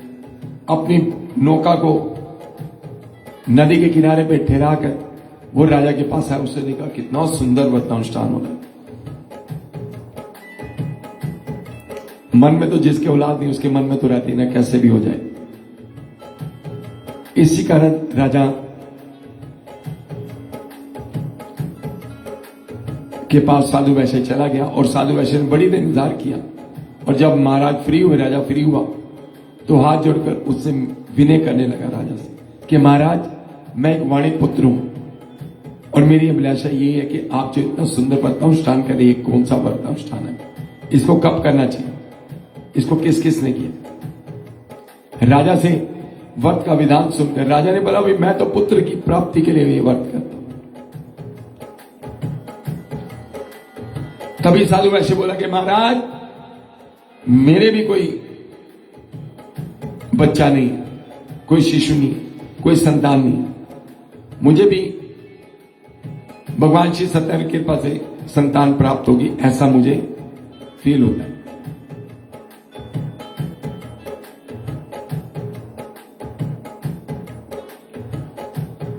अपनी नौका को नदी के किनारे पे ठहरा कर वो राजा के पास आया। उससे देखा कितना सुंदर व्रत अनुष्ठान हो रहा है। मन में तो जिसके औलाद नहीं उसके मन में तो रहती ना, कैसे भी हो जाए। इसी कारण राजा के पास साधु वैश्य चला गया और साधु वैश्य ने बड़ी देर इंतजार किया। और जब महाराज फ्री हुए, राजा फ्री हुआ, तो हाथ जोड़कर उससे विनय करने लगा राजा से कि महाराज, मैं एक वाणिक पुत्र हूं और मेरी अभिलाषा ये है कि आप जो इतना सुंदर व्रत अनुष्ठान कर रहे हैं, कौन सा व्रत अनुष्ठान है, इसको कब करना चाहिए, इसको किस किस ने किया। राजा से व्रत का विधान सुनकर राजा ने बोला, भाई मैं तो पुत्र की प्राप्ति के लिए ये व्रत करता हूं। तभी साधु वैश्य बोला कि महाराज, मेरे भी कोई बच्चा नहीं, कोई शिशु नहीं, कोई संतान नहीं, मुझे भी भगवान श्री सत्यनारायण की कृपा से संतान प्राप्त होगी, ऐसा मुझे फील होता है।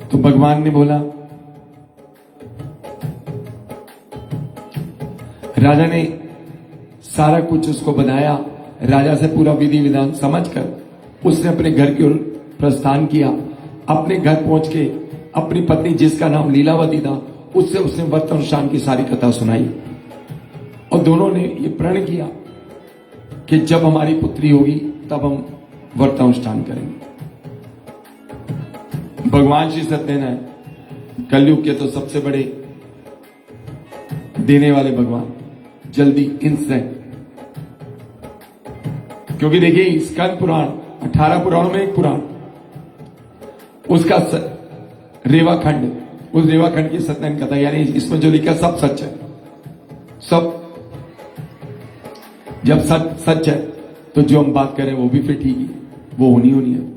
तो भगवान ने बोला, राजा ने सारा कुछ उसको बनाया। राजा से पूरा विधि विधान समझकर उसने अपने घर की ओर प्रस्थान किया। अपने घर पहुंच के अपनी पत्नी जिसका नाम लीलावती था उससे उसने व्रत अनुष्ठान की सारी कथा सुनाई और दोनों ने ये प्रण किया कि जब हमारी पुत्री होगी तब हम व्रत अनुष्ठान करेंगे। भगवान श्री सत्यनारायण कलयुग के तो सबसे बड़े देने वाले भगवान, जल्दी इंस्टेंट। क्योंकि देखिए स्कंद पुराण 18 पुराणों में एक पुराण, उसका रेवाखंड, उस रेवाखंड की सत्यनारायण कथा, यानी इसमें जो लिखा सब सच है। सब जब सच है तो जो हम बात करें वो भी फिर ठीक है, वो होनी है।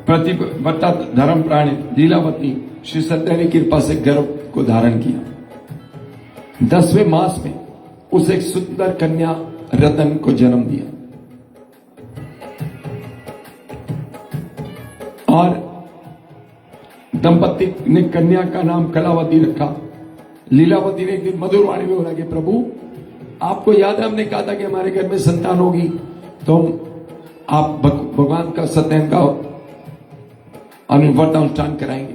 प्रतिव्रता धर्म प्राणी लीलावती श्री सत्यनारायण की कृपा से गर्भ को धारण किया। 10वें मास में उसे एक सुंदर कन्या रतन को जन्म दिया और दंपति ने कन्या का नाम कलावती रखा। लीलावती ने एक दिन मधुर वाणी में बोला कि प्रभु, आपको याद है हमने कहा था कि हमारे घर में संतान होगी तो आप भगवान का सत्यनारायण का व्रत अनुष्ठान कराएंगे।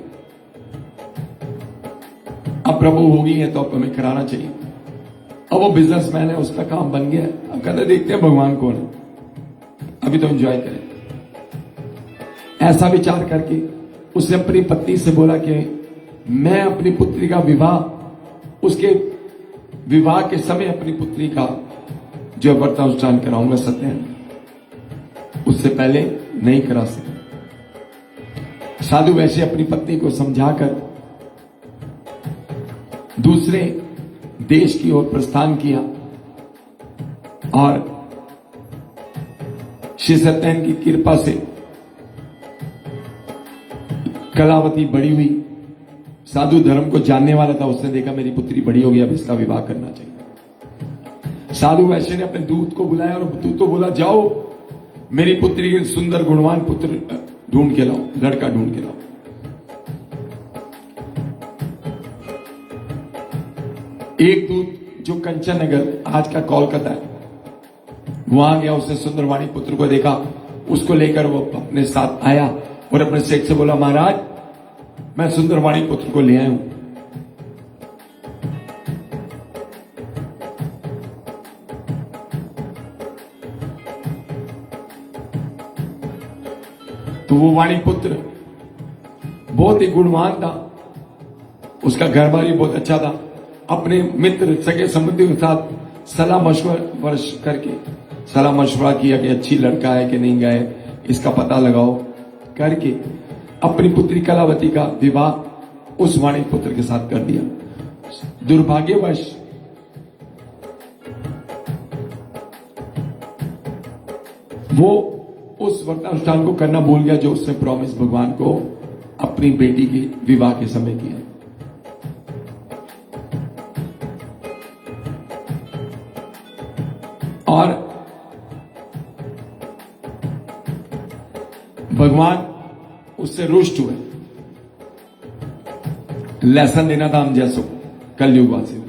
अब प्रभु होगी है तो अब हमें कराना चाहिए। अब वो बिजनेसमैन है, उसका काम बन गया। अब कहते देखते हैं भगवान कौन है, अभी तो एंजॉय करें। ऐसा विचार करके उसने अपनी पत्नी से बोला कि मैं अपनी पुत्री का विवाह, उसके विवाह के समय अपनी पुत्री का जो व्रत अनुष्ठान कराऊंगा सत्यनारायण, उससे पहले नहीं करा सकता। साधु वैसे अपनी पत्नी को समझाकर दूसरे देश की ओर प्रस्थान किया और श्री सत्यनारायण की कृपा से कलावती बड़ी हुई। साधु धर्म को जानने वाला था, उसने देखा मेरी पुत्री बड़ी हो गई, अब इसका विवाह करना चाहिए। साधु वैश्य ने अपने दूत को बुलाया और दूत को बोला, जाओ मेरी पुत्री के सुंदर गुणवान पुत्र ढूंढ के लाओ, लड़का ढूंढ के लाओ। एक दूत जो कंचन नगर, आज का कोलकाता है, वहां गया। उसने सुंदरवाणी पुत्र को देखा, उसको लेकर वो अपने साथ आया और अपने सेठ से बोला, महाराज मैं सुंदरवाणी पुत्र को ले आया हूं। तो वो वाणी पुत्र बहुत ही गुणवान था, उसका घर बार बहुत अच्छा था। अपने मित्र सगे संबंधियों के साथ सलाह मशवरा किया कि अच्छी लड़का है कि नहीं गए, इसका पता लगाओ करके अपनी पुत्री कलावती का विवाह उस वाणी पुत्र के साथ कर दिया। दुर्भाग्यवश वो उस व्रत अनुष्ठान को करना भूल गया जो उसने प्रॉमिस भगवान को अपनी बेटी के विवाह के समय किया। और भगवान उससे रुष्ट हुए। लेसन देना था हम जैसो कलयुगवासी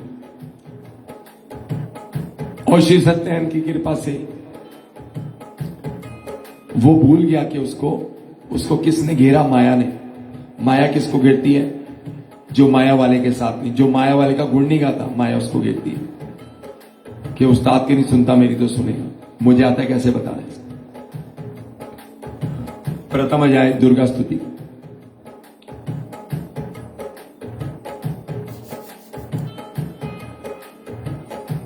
और श्री सत्यनारायण की कृपा से वो भूल गया कि उसको किसने घेरा, माया ने। माया किसको घेरती है? जो माया वाले के साथ नहीं, जो माया वाले का गुण नहीं गाता, माया उसको घेरती है कि उस्ताद की नहीं सुनता, मेरी तो सुनेगा, मुझे आता है कैसे बताना है। प्रथम अध्याय दुर्गा स्तुति।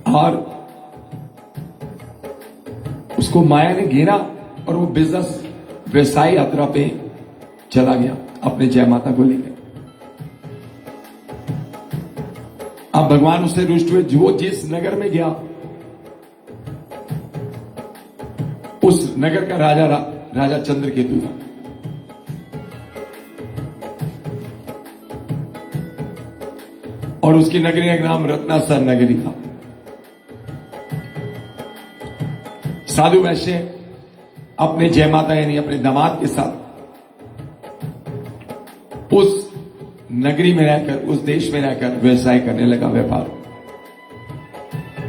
और उसको माया ने घेरा और वो बिजनेस व्यवसाय यात्रा पे चला गया अपने जय माता को लेकर। अब भगवान उससे रुष्ट हुए। जो जिस नगर में गया उस नगर का राजा चंद्रकेतु था। और उसकी नगरी का नाम रत्नासर नगरी था। साधु वैश्य अपने जय माता यानी अपने दामाद के साथ उस नगरी में रहकर, उस देश में रहकर व्यवसाय करने लगा, व्यापार।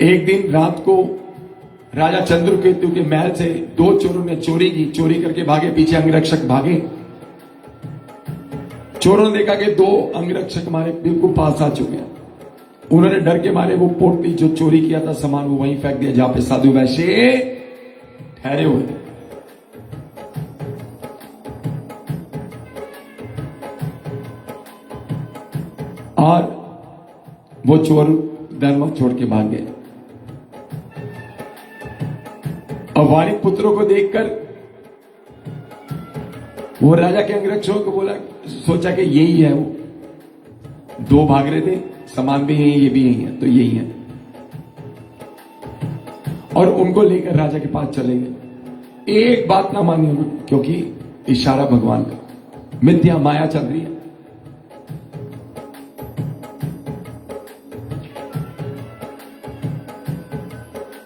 एक दिन रात को राजा चंद्रकेतु के महल से 2 चोरों ने चोरी की। चोरी करके भागे, पीछे अंगरक्षक भागे। चोरों ने देखा कि 2 अंगरक्षक हमारे बिल्कुल पास आ चुके हैं। उन्होंने डर के मारे वो पोटली जो चोरी किया था सामान, वो वहीं फेंक दिया जहां पे साधु वैश्य ठहरे हुए थे। और वो चोर धर्म छोड़ के भाग गए। और वाणिक पुत्रों को देखकर वो राजा के अंगरक्षकों को बोला, सोचा कि यही है वो। 2 भाग रहे थे, सामान भी यही, ये भी यही है, तो यही है। और उनको लेकर राजा के पास चले गए। एक बात ना मानी उन्होंने, क्योंकि इशारा भगवान का, मिथ्या माया चल रही है।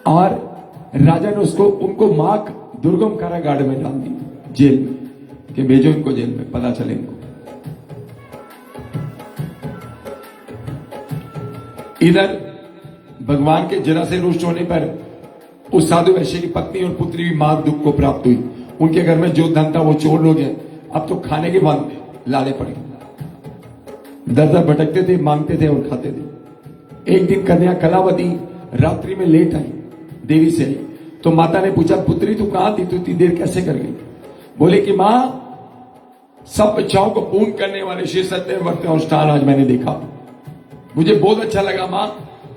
और राजा ने उनको माक दुर्गम कारागार में डाल दी, जेल में, कि भेजो इनको जेल में, पता चले इनको। इधर भगवान के जरा से रुष्ट होने पर उस साधु वैश्य की पत्नी और पुत्री भी मां दुख को प्राप्त हुई। उनके घर में जो धन था वो चोर लोग हैं, अब तो खाने के बाद लाले पड़े। दर दर भटकते थे, मांगते थे और खाते थे। एक दिन कन्या कलावती रात्रि में लेट आई, देवी से आई। तो माता ने पूछा, पुत्री तू कहां थी, तू इतनी देर कैसे कर गई? बोले कि मां, सब इच्छाओं को पूर्ण करने वाले श्री सत्यव्रत अनुष्ठान आज मैंने देखा, मुझे बहुत अच्छा लगा मां।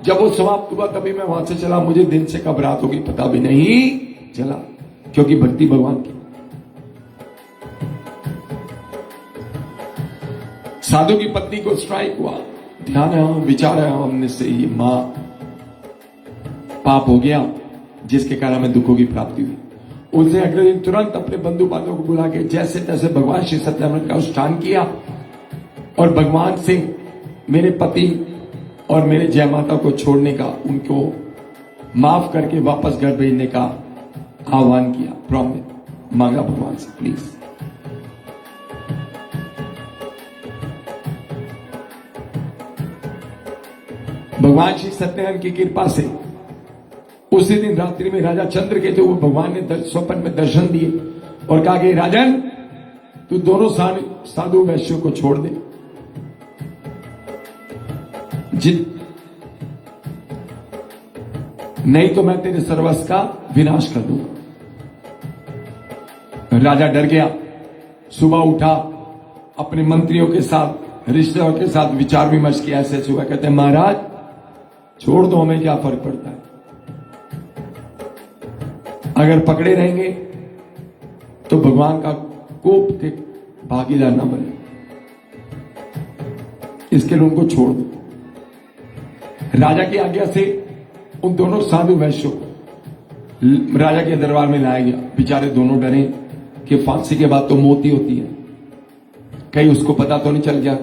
जब वो समाप्त हुआ तभी मैं वहां से चला, मुझे दिन से कब रात होगी पता भी नहीं चला, क्योंकि भक्ति भगवान की। साधु की पत्नी को स्ट्राइक हुआ, ध्यान है, विचार है हमने से, ये मां पाप हो गया जिसके कारण हमें दुखों की प्राप्ति हुई। उसने अगले दिन तुरंत अपने बंधु बांधवों को बुला के जैसे तैसे भगवान श्री सत्यानंद का अनुष्ठान किया और भगवान से मेरे पति और मेरे जय माता को छोड़ने का, उनको माफ करके वापस घर भेजने का आह्वान किया, प्रॉमिस मांगा भगवान से, प्लीज। भगवान श्री सत्यनारायण की कृपा से उसी दिन रात्रि में राजा चंद्रकेतु को भगवान ने स्वप्न में दर्शन दिए और कहा कि राजन, तू दोनों साधु वैश्यों को छोड़ दे, नहीं तो मैं तेरे सर्वस्व का विनाश कर दूंगा। राजा डर गया। सुबह उठा, अपने मंत्रियों के साथ, रिश्तेदारों के साथ विचार विमर्श किया। ऐसे सुबह कहते हैं, महाराज छोड़ दो, हमें क्या फर्क पड़ता है, अगर पकड़े रहेंगे तो भगवान का कोप के भागीदार ना बने, इसके लिए उनको छोड़ दो। राजा की आज्ञा से उन दोनों साधु वैश्यों को राजा के दरबार में लाया गया। बेचारे दोनों डरे कि फांसी के बाद तो मौत ही होती है, कहीं उसको पता तो नहीं चल गया।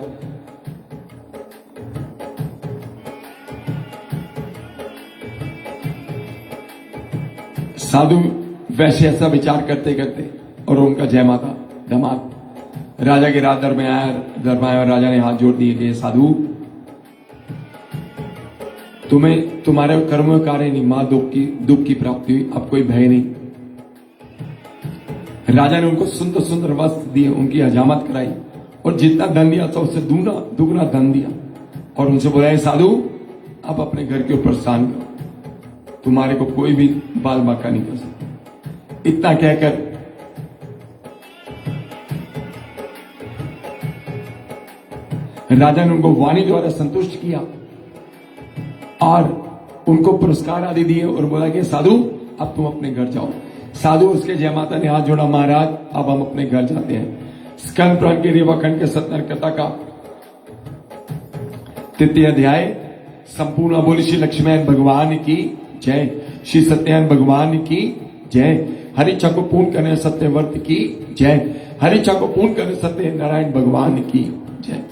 साधु वैश्य ऐसा विचार करते करते और उनका जय माता दामाद राजा के राज दरबार आया और राजा ने हाथ जोड़ दिए कि साधु, तुम्हें तुम्हारे कर्मों के कारण नहीं, मां दुख की प्राप्ति हुई, अब कोई भय नहीं। राजा ने उनको सुंदर सुंदर वस्त्र दिए, उनकी हजामत कराई और जितना धन दिया था उससे दुगना धन दिया और उनसे बोला, साधु आप अपने घर के ऊपर प्रस्थान करो, तुम्हारे को कोई भी बाल बांका नहीं कर सकता। इतना कहकर राजा ने उनको वाणी द्वारा संतुष्ट किया और उनको पुरस्कार आदि दिए और बोला कि साधु अब तुम अपने घर जाओ। साधु उसके जय माता ने हाथ जोड़ा, महाराज अब हम अपने घर जाते हैं। स्कंद पुराण के रेवाखंड के सत्यनारायण कथा का 3 अध्याय संपूर्ण। बोली श्री लक्ष्मीनारायण भगवान की जय, श्री सत्यनारायण भगवान की जय, हरि इच्छा को पूर्ण करने सत्यव्रत की जय, हरि इच्छा को पूर्ण करने सत्यनारायण भगवान की जय।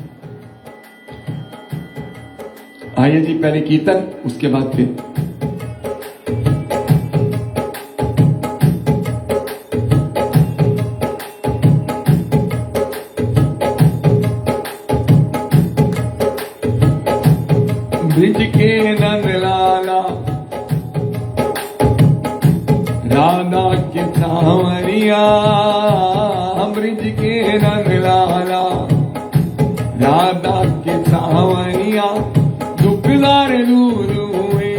आइए जी, पहले कीर्तन, उसके बाद फिर राधा के सांवरिया ब्रिज के रंग लाला, राधा के सांवरिया दुख लारे दूर हुए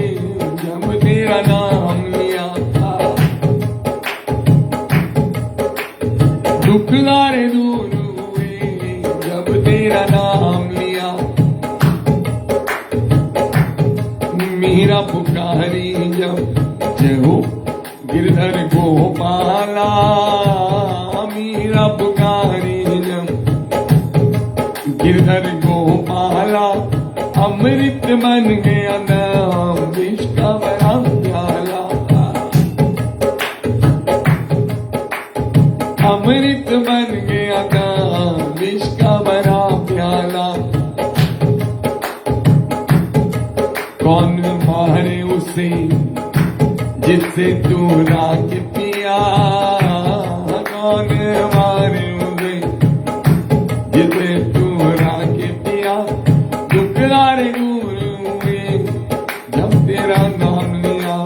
जब तेरा नाम लिया, दुख लारे दूर हुए जब तेरा नाम लिया। मीरा पुकारी जब जय हो गिरधर गोपाला, मीरा पुकारी जब गिरधर गोपाला, अमृत बन गया नाम विष का बड़ा प्याला, अमृत बन गया नाम विष का बड़ा प्याला। कौन मारे उसे जिससे तू राग पिया, कौन मारे उसे जिससे तू राग पिया, दुख लारे दूर हुए जब तेरा नाम लिया।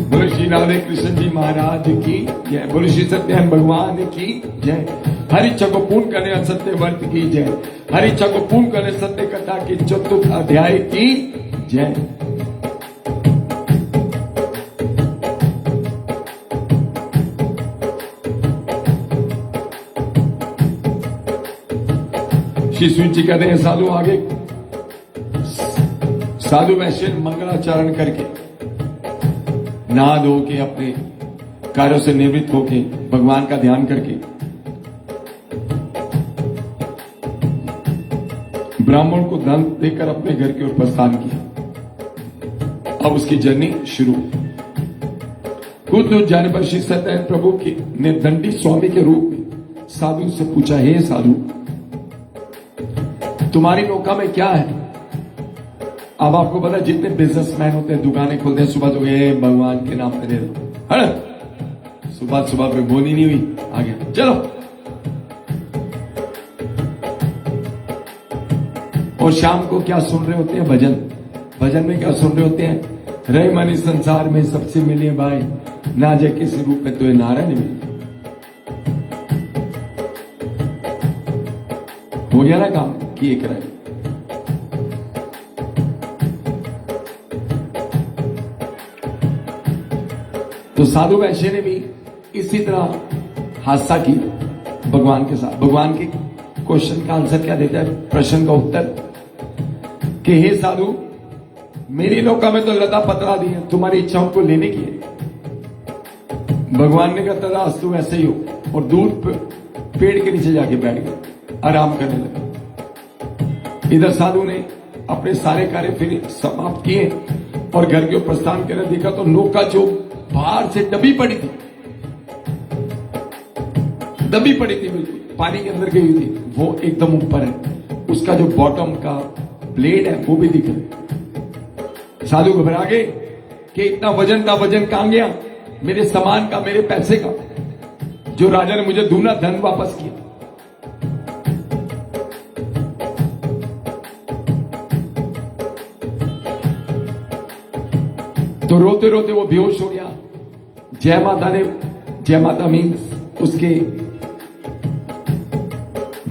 बोलो श्री राधे कृष्ण जी महाराज की जय, बोलो श्री सत्यनारायण भगवान की जय। हर इच्छा को पूर्ण करने और सत्य व्रत की जय, हर इच्छा को पूर्ण करने सत्य कथा की चतुर्थ अध्याय की जय। श्री सूत जी कहते हैं साधु आगे, साधु वैश्य मंगलाचरण करके नहा धो के अपने कार्यों से निवृत्त होके भगवान का ध्यान करके ब्राह्मण को धन देकर अपने घर की ओर प्रस्थान किया। अब उसकी जर्नी शुरू। कुछ दूर जाने पर श्री सत्यनारायण प्रभु की ने दंडी स्वामी के रूप में साधु से पूछा, हे साधु तुम्हारी नौका में क्या है? अब आपको पता जितने बिजनेसमैन होते हैं दुकानें खोलते हैं, सुबह तो ये भगवान के नाम पे दे दो, सुबह सुबह पे बोनी नहीं हुई, आ गया चलो। और शाम को क्या सुन रहे होते हैं? भजन। भजन में क्या सुन रहे होते हैं? रहे मन इस संसार में सबसे मिले भाई, ना जाए किसी रूप में तो ये नारायण मिले। हो गया ना काम किए कराए। तो साधु वैश्य ने भी इसी तरह हादसा की भगवान के साथ। भगवान के क्वेश्चन का आंसर क्या देता है? प्रश्न का उत्तर कि हे साधु मेरी नौका में तो लता पतरा दी है, तुम्हारी इच्छाओं को लेने की है। भगवान ने कहा तदास्तु ऐसे ही हो, और दूर पेड़ के नीचे जाके बैठ गए, आराम करने लगे। इधर साधु ने अपने सारे कार्य फिर समाप्त किए और घर के प्रस्थान करने देखा तो नौका जो बाहर से दबी पड़ी थी, दबी पड़ी थी, बिल्कुल पानी के अंदर गई थी, वो एकदम ऊपर है। उसका जो बॉटम का ब्लेड है वो भी दिख रहा है। साधु घबरा गए कि इतना वजन का वजन कहां गया, मेरे सामान का, मेरे पैसे का, जो राजा ने मुझे दूना धन वापस किया। तो रोते रोते वो बेहोश हो गया। जय माता ने, जय माता मीन्स उसके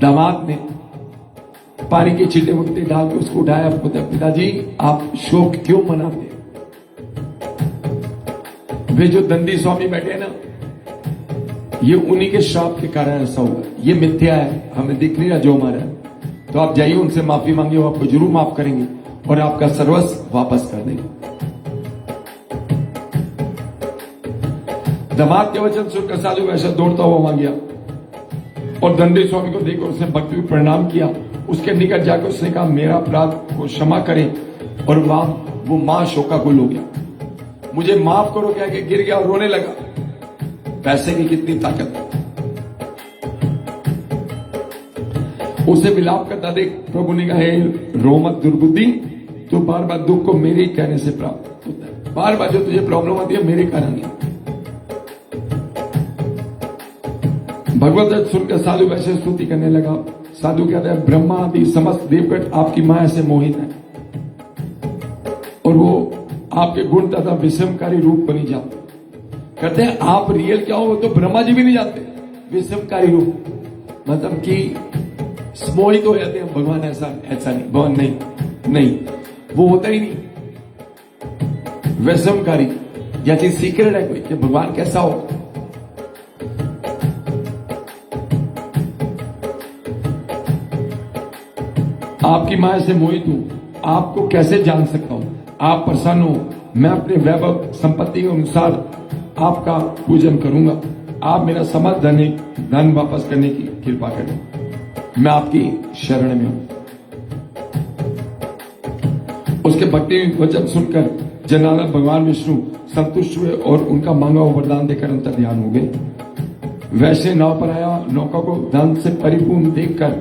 दामाद ने पानी के छींटे मुट्टे डाल के उसको उठाया। पिताजी आप शोक क्यों मनाते? वे जो दंडी स्वामी बैठे ना, ये उन्हीं के श्राप के कारण ऐसा हुआ। ये मिथ्या है, हमें दिख नहीं रहा जो हमारा है। तो आप जाइए उनसे माफी मांगिए, वो आपको जरूर माफ करेंगे और आपका सर्वस्व वापस कर देंगे। दामाद के वचन सुनकर साधु वैश्य दौड़ता हुआ वहां गया और दंडी स्वामी को देखकर उसने भक्ति में प्रणाम किया। उसके निकट जाकर उसने कहा मेरा अपराध को क्षमा करें। और वो मां शोकाकुल हो गया, मुझे माफ करो क्या कि गिर गया और रोने लगा। पैसे की कितनी ताकत है। उसे विलाप करता देख प्रभु ने कहा हे रो मत दुर्बुद्धि, तो बार बार दुख को मेरे ही कहने से प्राप्त होता है। बार बार जो तुझे प्रॉब्लम आती है मेरे कारण नहीं। भगवत सुनकर साधु वैसे स्तुति करने लगा। साधु कहते हैं ब्रह्मा आदि समस्त देवगण आपकी माया से मोहित है। और वो आपके गुण तथा विषमकारी रूप को नहीं जानते। कहते हैं आप रियल क्या हो तो ब्रह्मा जी भी नहीं जानते। विषमकारी रूप मतलब कि मोहित हो जाते हैं भगवान, ऐसा नहीं, भगवान नहीं, वो होता ही नहीं। विषमकारी जैसी सीक्रेट है कोई कि भगवान कैसा हो। आपकी माया से मोहित हूं, आपको कैसे जान सकता हूं। आप प्रसन्न हो, मैं अपने वैभव संपत्ति के अनुसार आपका पूजन करूंगा। आप मेरा समस्त धन वापस करने की कृपा करें, मैं आपकी शरण में हूं। उसके भक्ति वचन सुनकर जनार्दन भगवान विष्णु संतुष्ट हुए और उनका मांगा हुआ वरदान देकर अंतर ध्यान हो गए। वैसे नाव पर आया, नौका को धन से परिपूर्ण देखकर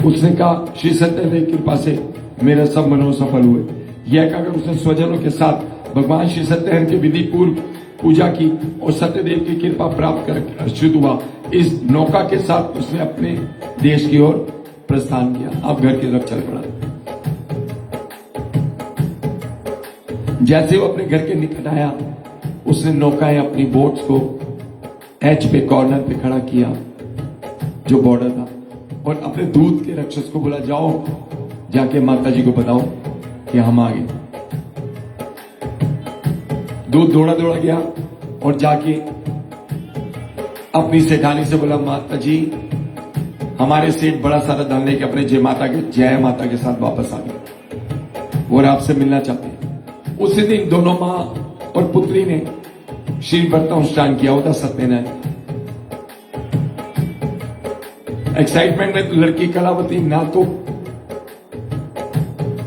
उसने कहा, श्री सत्यदेव की कृपा से मेरे सब मनोरथ सफल हुए। यह कहकर उसने स्वजनों के साथ भगवान श्री सत्यनारायण की विधि पूर्व पूजा की और सत्यदेव की कृपा प्राप्त कर शुद्ध हुआ। इस नौका के साथ उसने अपने देश की ओर प्रस्थान किया। अब घर की तरफ चल पड़ा। जैसे वो अपने घर के निकट आया, उसने नौकाएं अपनी बोट्स को एच पे कॉर्नर पे खड़ा किया जो बॉर्डर था, और अपने दूध के रक्षस को बोला, जाओ जाके माता जी को बताओ कि हम आ गए। दूध दौड़ा गया और जाके अपनी सेठानी से बोला, माता जी हमारे सेठ बड़ा सारा धन लेके अपने जय माता के साथ वापस आ गए और आपसे मिलना चाहते हैं। उसी दिन दोनों मां और पुत्री ने श्री व्रतानुष्ठान किया होता सत्यनारायण। एक्साइटमेंट में लड़की कलावती ना तो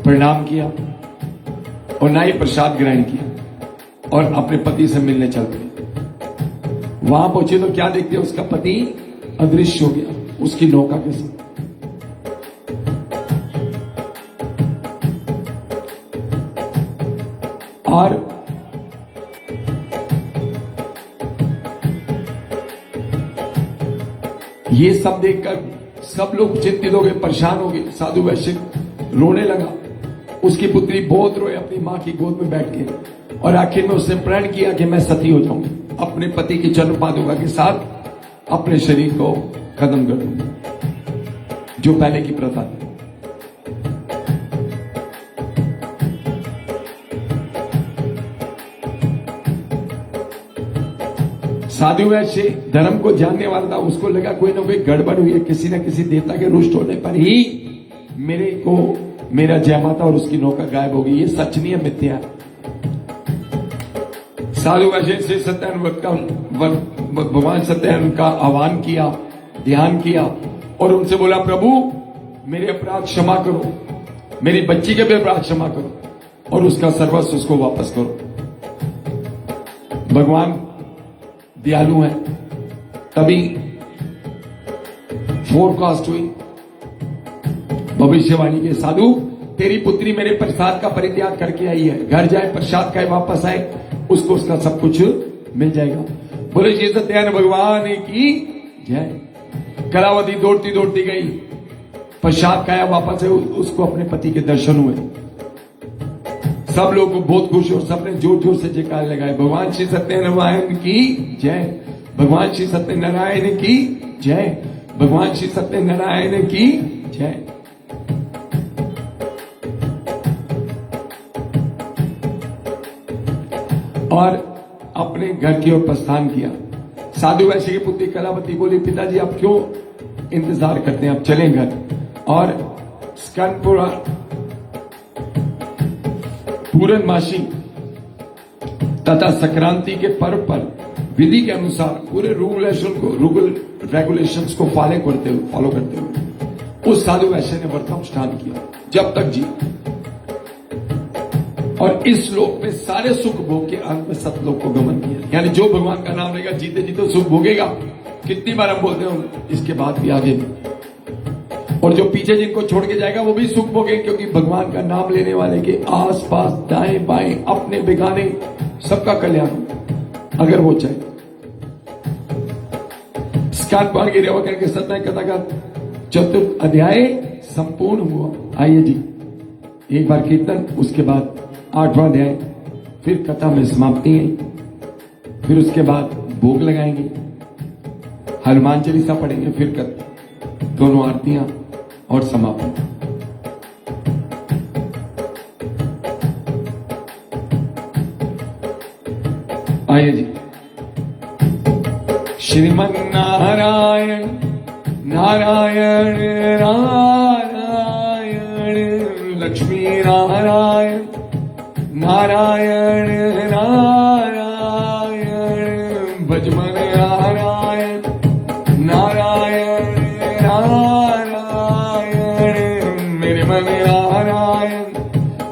प्रणाम किया और ना ही प्रसाद ग्रहण किया और अपने पति से मिलने चल गई। वहां पहुंचे तो क्या देखते, उसका पति अदृश्य हो गया उसकी नौका के साथ। और ये सब देखकर सब लोग चिंतित हो गए, परेशान हो गए। साधु वैश्य रोने लगा। उसकी पुत्री बहुत रोए अपनी मां की गोद में बैठ के, और आखिर में उसने प्रण किया कि मैं सती हो जाऊंगी, अपने पति की चरण पादुका के साथ अपने शरीर को खत्म कर दूंगी, जो पहले की प्रथा थी। साधु वैश्य धर्म को जानने वाला था। उसको लगा कोई ना कोई गड़बड़ हुई है, किसी न किसी देवता के रुष्ट होने पर ही मेरा जय माता और उसकी नौका गायब हो गई। ये सच नहीं है, मिथ्या है। साधु वैश्य से भगवान सत्यनारायण का आह्वान किया, ध्यान किया और उनसे बोला, प्रभु मेरे अपराध क्षमा करो, मेरी बच्ची के भी अपराध क्षमा करो और उसका सर्वस्व उसको वापस करो। भगवान दयालु है। तभी फोरकास्ट हुई भविष्यवाणी के, साधु तेरी पुत्री मेरे प्रसाद का परित्याग करके आई है, घर जाए प्रसाद खाए वापस आए, उसको उसका सब कुछ मिल जाएगा। बोले श्री सत्यनारायण भगवान की जय। कलावती दौड़ती दौड़ती गई, प्रसाद खाया वापस है, उसको अपने पति के दर्शन हुए। सब लोग बहुत खुश और सबने जोर जोर से जयकार लगाए, भगवान श्री सत्यनारायण की जय, भगवान श्री सत्यनारायण की जय, भगवान श्री सत्यनारायण की जय। और अपने घर की ओर प्रस्थान किया। साधु वैश्य की पुत्री कलावती बोली, पिताजी आप क्यों इंतजार करते हैं, आप चलें घर। और स्कंद पूर्णमासी तथा संक्रांति के पर्व पर विधि के अनुसार पूरे रूल रेगुलेशंस को फॉलो करते हुए उस साधु वैश्य ने व्रतानुष्ठान किया जब तक जी, और इस लोक में सारे सुख भोग के अंत में सतलोक को गमन किया। यानी जो भगवान का नाम लेगा जीते जीते सुख भोगेगा। कितनी बार हम बोलते हैं, इसके बाद भी आगे भी, और जो पीछे जिनको छोड़ के जाएगा वो भी सुख भोगे, क्योंकि भगवान का नाम लेने वाले के आस पास दाएं बाएं अपने बेगाने सबका कल्याण हो अगर वो चाहे। स्कांद पान की रेवा करके सत्य कथा का चतुर्थ अध्याय संपूर्ण हुआ। आइए जी एक बार कीर्तन, उसके बाद 8वां अध्याय, फिर कथा में समाप्ति है, फिर उसके बाद भोग लगाएंगे, हनुमान चालीसा पढ़ेंगे, फिर दोनों आरतियां और समापन। आइए जी। श्रीमन नारायण नारायण नारायण, लक्ष्मी नारायण नारायण नारायण, भजमन नारायण नारायण नारायण, मेरे मन नारायण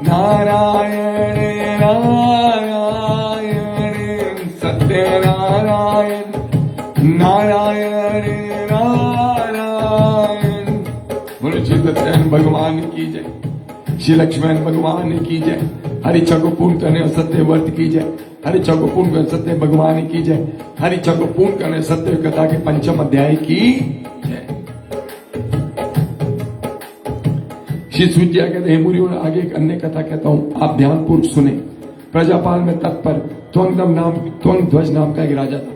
नारायण नारायण, सत्य नारायण नारायण नारायण। बोलो श्री सत्यनारायण भगवान की जय, श्री लक्ष्मण भगवान की जय, हरि इच्छा को पूर्ण करने और सत्य व्रत की जय, हरि इच्छा को पूर्ण करने सत्य भगवान की जय, हरि इच्छा को पूर्ण करने सत्य कथा के 5वें अध्याय की जय। श्री सूर्या कहते हैं मुनि, और आगे एक अन्य कथा कहता हूं, आप ध्यानपूर्वक सुने। प्रजापाल में तत्पर त्वंग ध्वज नाम का एक राजा था।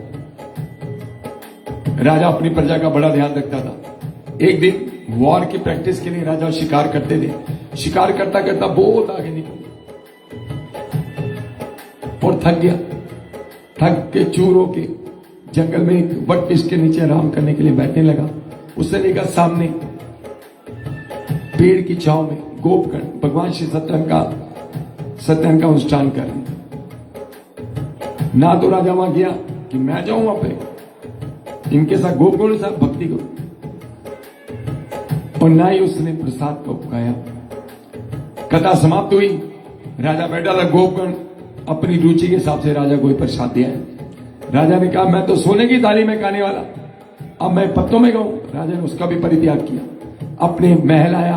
राजा अपनी प्रजा का बड़ा ध्यान रखता था। एक दिन वॉर की प्रैक्टिस के लिए राजा शिकार करते थे। शिकार करता करता बहुत आगे निकल और थक गया। थक के चूर होके जंगल में एक वट वृक्ष के नीचे आराम करने के लिए बैठने लगा। उसने देखा सामने पेड़ की छांव में गोपगण भगवान श्री सत्यनारायण का अनुष्ठान कर रहे। ना तो राजा वहां गया कि मैं जाऊं वहां पे इनके साथ गोपगणों के साथ भक्ति करूं, और ना ही उसने प्रसाद को पकाया। कथा समाप्त हुई, राजा बैठा था। गोपगण अपनी रुचि के हिसाब से राजा को प्रसाद दिया है। राजा ने कहा मैं तो सोने की थाली में खाने वाला, अब मैं पत्तों में खाऊं। राजा ने उसका भी परित्याग किया। अपने महल आया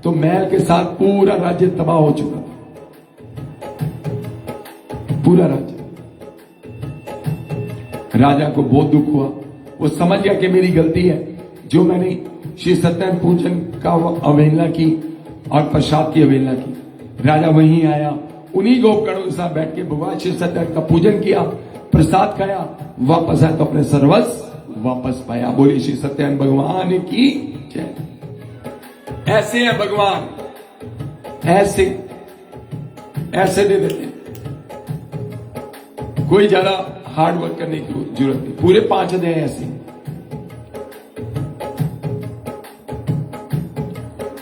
तो महल के साथ पूरा राज्य तबाह हो चुका था, पूरा राज्य। राजा को बहुत दुख हुआ। वो समझ गया कि मेरी गलती है जो मैंने श्री सत्यनारायण पूजन का अवहेलना की और प्रसाद की अवहेलना की। राजा वहीं आया, उन्हीं गोपगणों के साथ बैठ के भगवान श्री सत्यनारायण का पूजन किया, प्रसाद खाया, वापस आया तो अपने सर्वस्व वापस पाया। बोली श्री सत्यनारायण भगवान की जय। ऐसे है भगवान, ऐसे दे देते, कोई ज्यादा हार्ड वर्क करने की जरूरत नहीं। पूरे 5 अध्याय ऐसे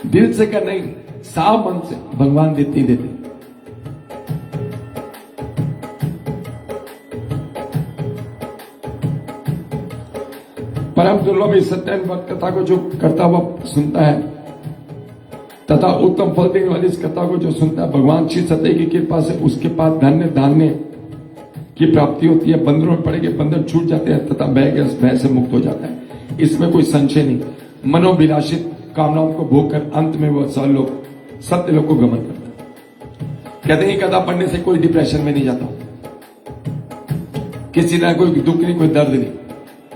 दिल से करना ही, साफ मन से भगवान देते ही देते। परम दुर्लभ इस सत्यनारायण भक्त कथा को जो करता हुआ सुनता है तथा उत्तम फल देने वाली इस कथा को जो सुनता है, भगवान श्री सत्य की कृपा से उसके पास धन्य धान्य की प्राप्ति होती है। बंधनों में पड़े के बंधन छूट जाते हैं तथा भय से मुक्त हो जाता है। इसमें कोई संशय नहीं। मनोविलासित कामनाओं को भोग कर अंत में वह सत्य लोग को गमन करता है। कहते हैं कथा पढ़ने से कोई डिप्रेशन में नहीं जाता, किसी तरह कोई दुख नहीं, कोई दर्द नहीं,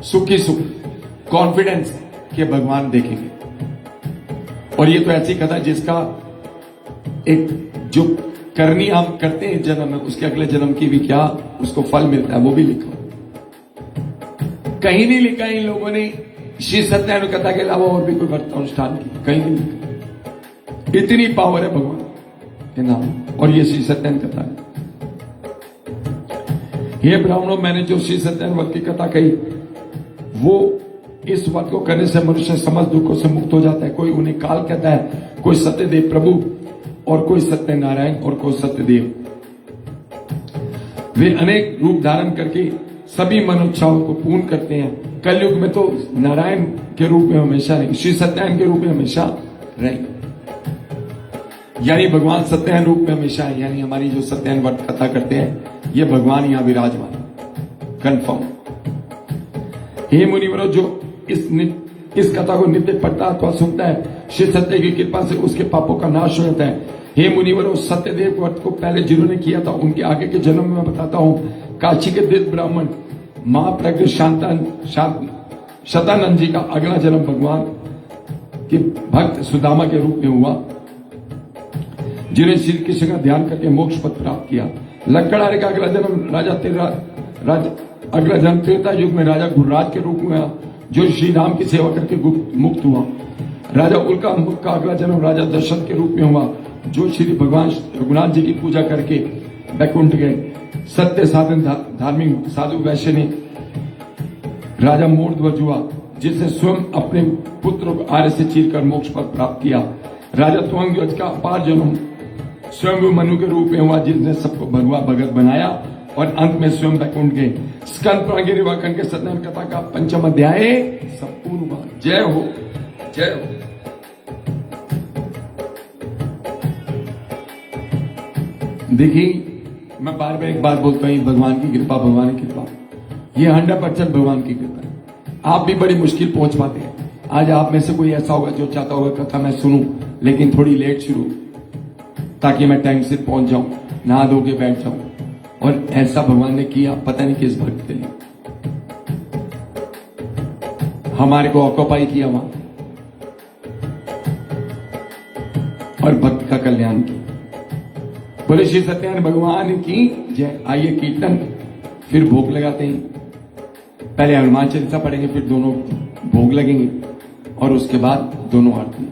सुखी सुख, कॉन्फिडेंस कि भगवान देखेंगे। और ये तो ऐसी कथा जिसका एक जो करनी हम करते हैं जन्म में, उसके अगले जन्म की भी क्या उसको फल मिलता है, वो भी लिखा। कहीं नहीं लिखा इन लोगों ने श्री सत्यनारायण कथा के अलावा और भी कोई व्रत अनुष्ठान की, कहीं नहीं लिखा। इतनी पावर है भगवान के नाम, और ये श्री सत्यनारायण कथा है। हे ब्राह्मणों, मैंने जो श्री सत्यनारायण व्रत की कथा कही, वो इस व्रत को करने से मनुष्य समस्त दुखों से मुक्त हो जाता है। कोई उन्हें काल कहता है, कोई सत्यदेव प्रभु, और कोई सत्यनारायण, और कोई सत्यदेव। वे अनेक रूप धारण करके सभी मनोच्छाओं को पूर्ण करते हैं। कलयुग में तो नारायण के रूप में हमेशा रहेंगे, श्री सत्यनारायण के रूप में हमेशा रहेंगे, यानी भगवान सत्यनारायण रूप में हमेशा है। यानी हमारी जो सत्यनारायण व्रत कथा करते हैं, ये भगवान यहां विराजमान, कन्फर्म। हे मुनिवरों, जो इस कथा को नित्य पढ़ता अथवा सुनता है, श्री सत्य की कृपा से उसके पापों का नाश हो जाता है। हे मुनिवरों, सत्यदेव व्रत को पहले जिन्होंने किया था उनके आगे के जन्म में मैं बताता हूं। काशी के दिव्य ब्राह्मण महाप्रज्ञ शतानंद जी का अगला जन्म भगवान के भक्त सुदामा के रूप में हुआ। जिन्हें श्री कृष्ण का ध्यान करके मोक्ष पद प्राप्त किया। लक्कड़हारे का अगला जन्म अगला जन्म त्रेता युग में राजा गुरुराज के रूप में हुआ, जो श्री राम की सेवा करके मुक्त हुआ। राजा उल्का मुख का अगला जन्म राजा दशरथ के रूप में हुआ, जो श्री भगवान रघुनाथ जी की पूजा करके बैकुंठ गए। सत्य साधन धार्मिक साधु वैश्य ने राजा मूर्धध्वज हुआ, जिसने स्वयं अपने पुत्र को आर्य से चीरकर मोक्ष पद प्राप्त किया। राजा त्वंगध्वज का अपार जन्म स्वयं मनु के रूप में हुआ, जिसने सबको भगवा भगत बनाया और अंत में स्वयं बैकुंठ गए। स्कंद पुराण के रिवाकन के सत्यनारायण कथा का 5वां अध्याय संपूर्ण हुआ। जय हो, जय हो। देखिए, मैं बार बार एक बात बोलता हूं, भगवान की कृपा, भगवान की कृपा, ये 100% भगवान की कृपा है। आप भी बड़ी मुश्किल पहुंच पाते हैं। आज आप में से कोई ऐसा होगा जो चाहता होगा कथा मैं सुनूं, लेकिन थोड़ी लेट शुरू, ताकि मैं टाइम से पहुंच जाऊं, नहा धो के बैठ जाऊं। और ऐसा भगवान ने किया, पता नहीं किस भक्त के लिए हमारे को ऑक्यूपाई किया वहां, और भक्त का कल्याण किया। बोले श्री सत्यनारायण भगवान की जय। आइए कीर्तन, फिर भोग लगाते हैं। पहले हनुमान चालीसा पढ़ेंगे, फिर दोनों भोग लगेंगे, और उसके बाद दोनों आरती।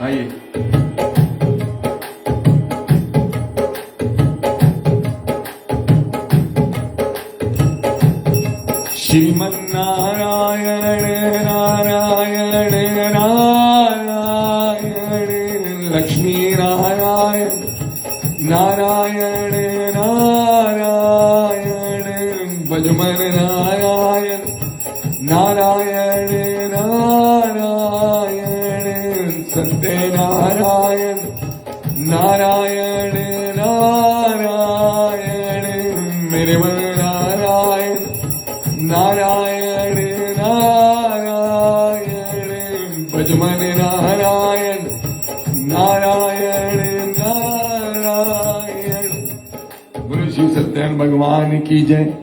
आइए। श्रीमन्नारायण नारायण नारायण, लक्ष्मी नारायण नारायण नारायण, भजमन नारायण नारायण नारायण, सत्य नारायण नारायण नारायण, मेरे मन नारायण नारायण नारायण, भजमन नारायण नारायण नारायण। बोलो शिव सत्यनारायण भगवान की जय।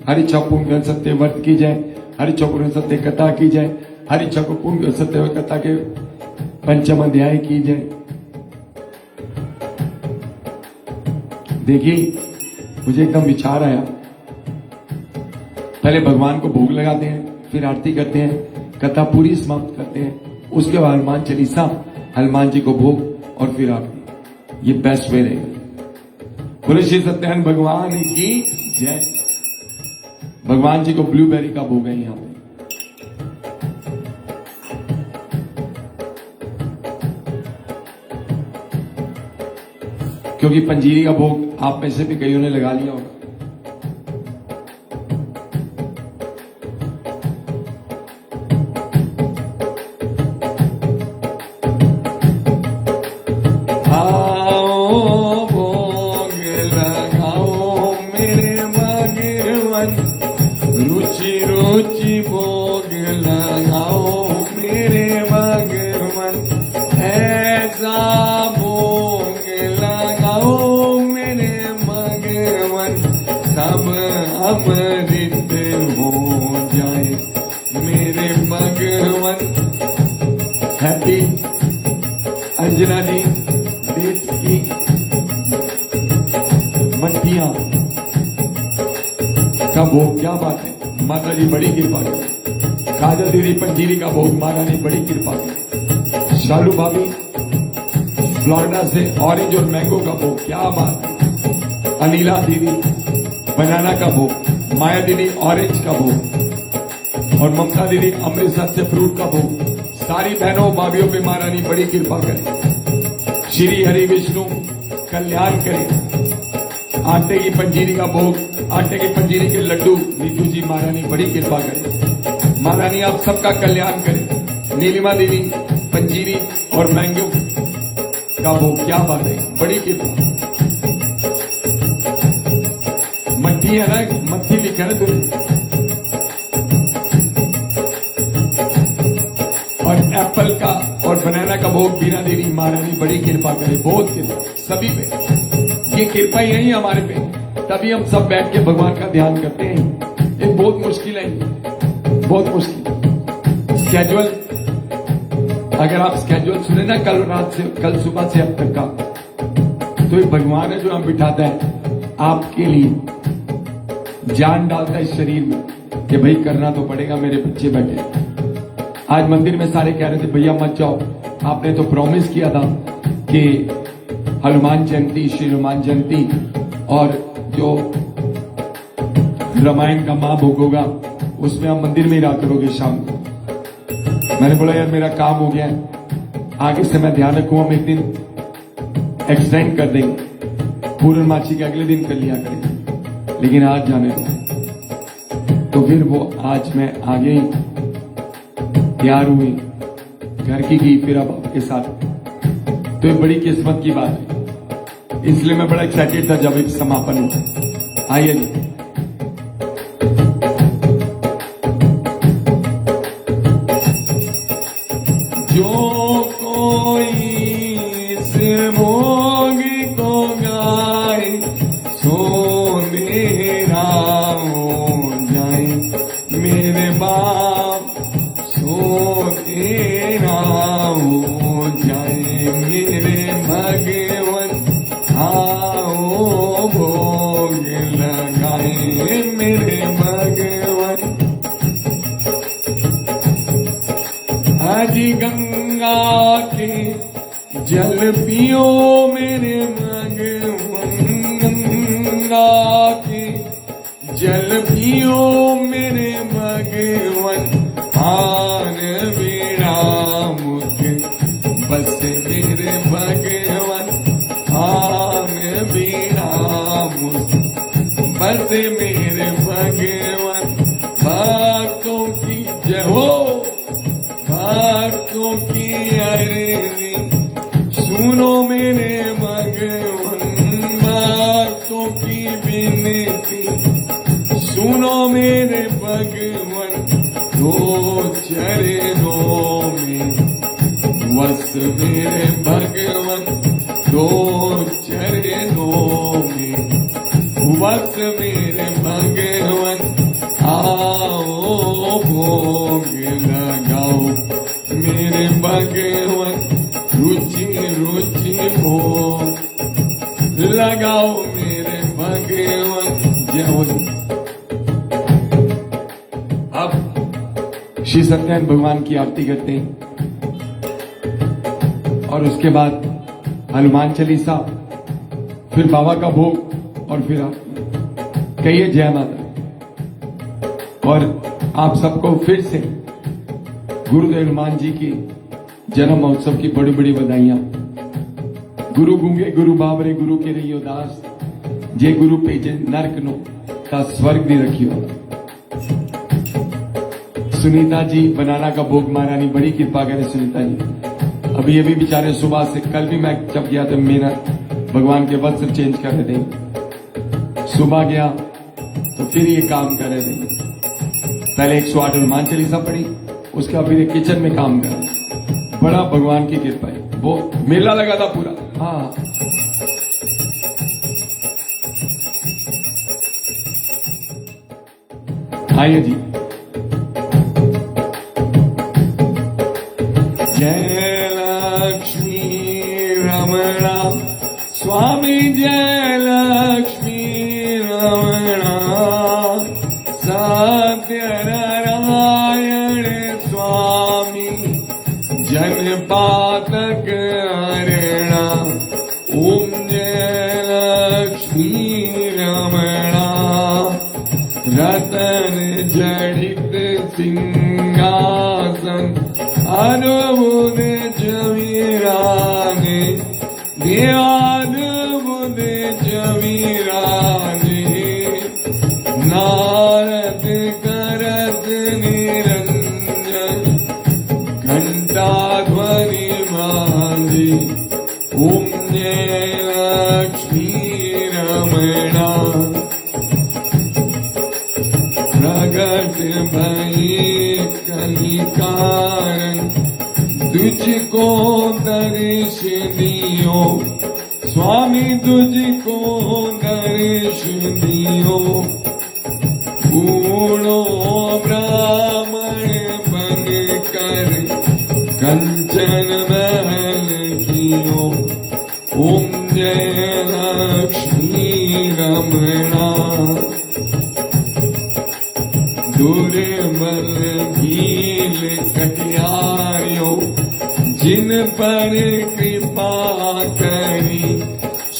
हरि चौपुन सत्य व्रत की जय। हरि चौपुन सत्य कथा की जय। हरि चौपुन सत्य कथा के 5वां अध्याय की जय। देखिए, मुझे एकदम विचार आया। पहले भगवान को भोग लगाते हैं, फिर आरती करते हैं, कथा पूरी समाप्त करते हैं, उसके बाद हनुमान चालीसा, हनुमान जी को भोग, और फिर आरती। ये बेस्ट वे रहेगा। बोले श्री सत्यनारायण भगवान की जय। भगवान जी को ब्लूबेरी का भोग है यहां पे। क्योंकि पंजीरी का भोग आप में से भी कईयों ने लगा लिया होगा। रुचि रुचि भोग लगाओ मेरे भगवान, ऐसा भोग लगाओ मेरे भगवान, सब अमृत हो जाए मेरे भगवान। हैप्पी अंजना जी, देश की मट्टियां का भोग, क्या बात है, माता जी बड़ी कृपा करें। काजल दीदी पंजीरी का भोग, महारानी बड़ी कृपा करें। शालू भाभी फ्लोरिडा से ऑरेंज और मैंगो का भोग, क्या बात है। अनिला दीदी बनाना का भोग, माया दीदी ऑरेंज का भोग, और ममता दीदी अमृतसर से फ्रूट का भोग। सारी बहनों भाभीयों पे महारानी बड़ी कृपा करें। श्री हरि विष्णु कल्याण करें। आटे की पंजीरी का भोग, आटे की पंजीरी के लड्डू, नीतू जी महारानी बड़ी कृपा करें। महारानी आप सबका कल्याण करें। नीलिमा देवी पंजीरी और मैंगो का भोग, क्या बात है, बड़ी कृपा। मट्टी है ना, मट्टी लिखा है तुमने। और एप्पल का और बनाना का भोग बीना देवी महारानी बड़ी कृपा करे, बहुत कृपा सभी पे। ये कृपा ही नहीं हमारे पे, तभी हम सब बैठ के भगवान का ध्यान करते हैं। ये बहुत मुश्किल है, बहुत मुश्किल स्केड्यूल। अगर आप स्केड्यूल सुने ना कल रात से, कल सुबह से अब तक का, तो ये भगवान है जो हम बिठाता है आपके लिए, जान डालता है इस शरीर में कि भाई करना तो पड़ेगा, मेरे बच्चे बैठे। आज मंदिर में सारे कह रहे थे भैया मत जाओ, आपने तो प्रॉमिस किया था कि हनुमान जयंती, श्री हनुमान जयंती और जो रामायण का महाभोग होगा उसमें आप मंदिर में ही रहा करोगे शाम को। मैंने बोला यार मेरा काम हो गया है, आगे से मैं ध्यान रखूंगा, हम एक दिन एक्सटेंड कर देंगे, पूर्णमासी के अगले दिन कर लिया करेंगे, लेकिन आज जाने दो। तो फिर वो आज मैं आगे ही तैयार हुई, घर की गई, फिर अब आपके साथ। तो ये बड़ी किस्मत की बात है, इसलिए मैं बड़ा एक्साइटेड था जब एक समापन हुआ। आइए जी। जो कोई इस भोग को गाए सो मेरा हो जाए, मेरे बाप सो तेरा हो जाए, मेरे भगवन आओ भोग लगाए, मेरे भगवन। आज गंगा के जल पियो मेरे भगवन, गंगा के जल पियो मेरे भगवन, आन मेरा मुख बस मेरे भगवन, आन मेरा मुख बस मेरे भगवन। भक्तों की जय हो, भक्तों की अर्जी सुनो मेरे भगवन, भक्तों की विनती सुनो मेरे भगवन। दो चरणों में वस मेरे भगवन, दो चरणों में वस मेरे भगवन। आओ भोग लगाओ मेरे भगवन, रुचि रुचि भोग लगाओ मेरे भगवन। जय हो। अब श्री सत्यनारायण भगवान की आरती करते हैं और उसके बाद हनुमान चालीसा, फिर बाबा का भोग और फिर आप कहिए जय माता। और आप सबको फिर से गुरुदेव हनुमान जी की जन्म महोत्सव की बड़ी बड़ी बधाइयां। गुरु गूंगे गुरु बाबरे गुरु के रहियो दास, जे गुरु पेजे नरक नो ता स्वर्ग भी रखियो। सुनीता जी बनाना का भोग महारानी बड़ी कृपा करे सुनीता जी। अभी अभी बेचारे सुबह से, कल भी मैं जब गया तो मेरा भगवान के वस्त्र चेंज कर रहे थे, सुबह गया तो फिर ये काम कर रहे थे। पहले 108 हनुमान चालीसा पढ़ी, उसके बाद फिर किचन में काम करा। बड़ा भगवान की कृपा है, वो मेला लगा था पूरा। हाँ आइए जी। जय लक्ष्मी रमणा स्वामी, जय लक्ष्मी रमणा सत्यनारायण स्वामी, जनपातक हरणा। ओम जय लक्ष्मी रमणा, रतन जड़ित सिंहासन, अद्भुत जमीराने, देवाद्भुत जमीराने। नारद करत निरंजन, घंटा ध्वनि मांझी। ओम जय लक्ष्मी रमणा, प्रगट भई कनिकारण, तुझको दर्श दियो स्वामी, तुझको दर्श दियो। बूढ़ो ब्राह्मण बन कर कंचन महल कियो। ओम जय लक्ष्मी रमणा दुर्बल भील कटियायो जिन पर कृपा करी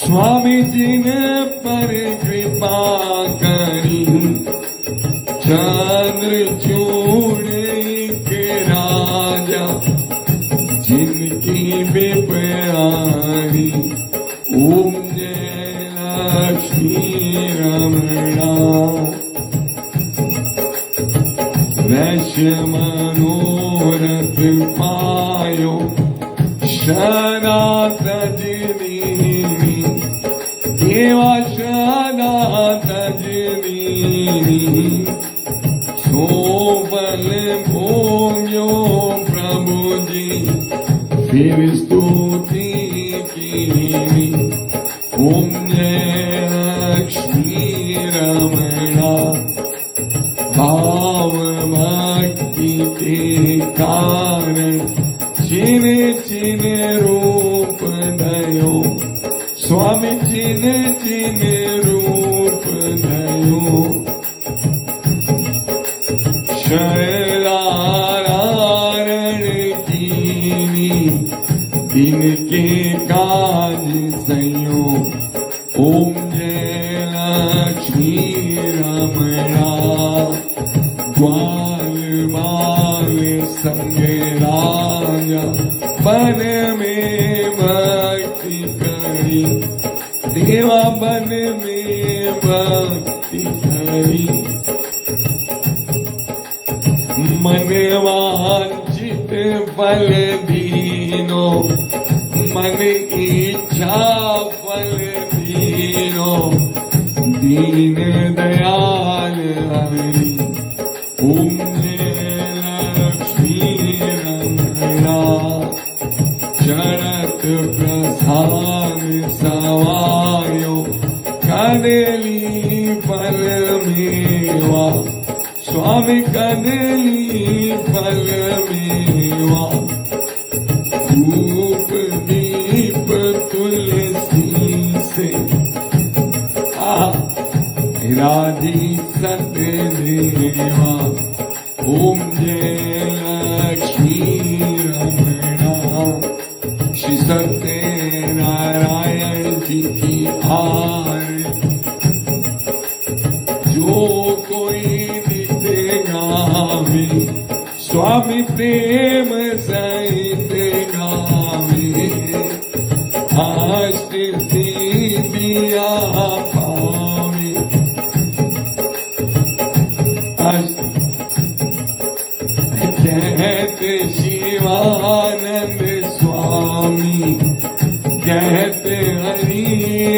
स्वामी जिन पर कृपा करी चंद्रचूड़ के राजा जिनकी विप्यारी ओम जय लक्ष्मी रमणा वैश्य मनोरथ पायो शरा तजनी देवा शरा तजनी सोबल भोग्यो प्रभु जी फिर स्तुति की ओम जय लक्ष्मी रमणा भाव भक्ति के कारण चिन चिन रूप दयो स्वामी चिन चिन रूप दयो शरारण कीनी दिन के काज सयो ओम जय लक्ष्मी रमणा ग्वाल बाल संग राजा बन में भक्ति करी देवा बन में भक्ति करी मनवांचित फल दीनो मन इच्छा फल दीनो दीन दयाल हरि ओम जय लक्ष्मी रमणा चढ़त प्रसाद सवायो कदली फल मेवा स्वामी कदली फल मेवा धूप दीप तुलसी से राजी सतदेवा ओम जय लक्ष्मी रमणा श्री सत्यनारायण जी की आरती जो कोई नित्य गावे स्वामी प्रेम सहित गावे अष्ट सिद्धियां पावे कहते शिवानंद स्वामी कहते हरि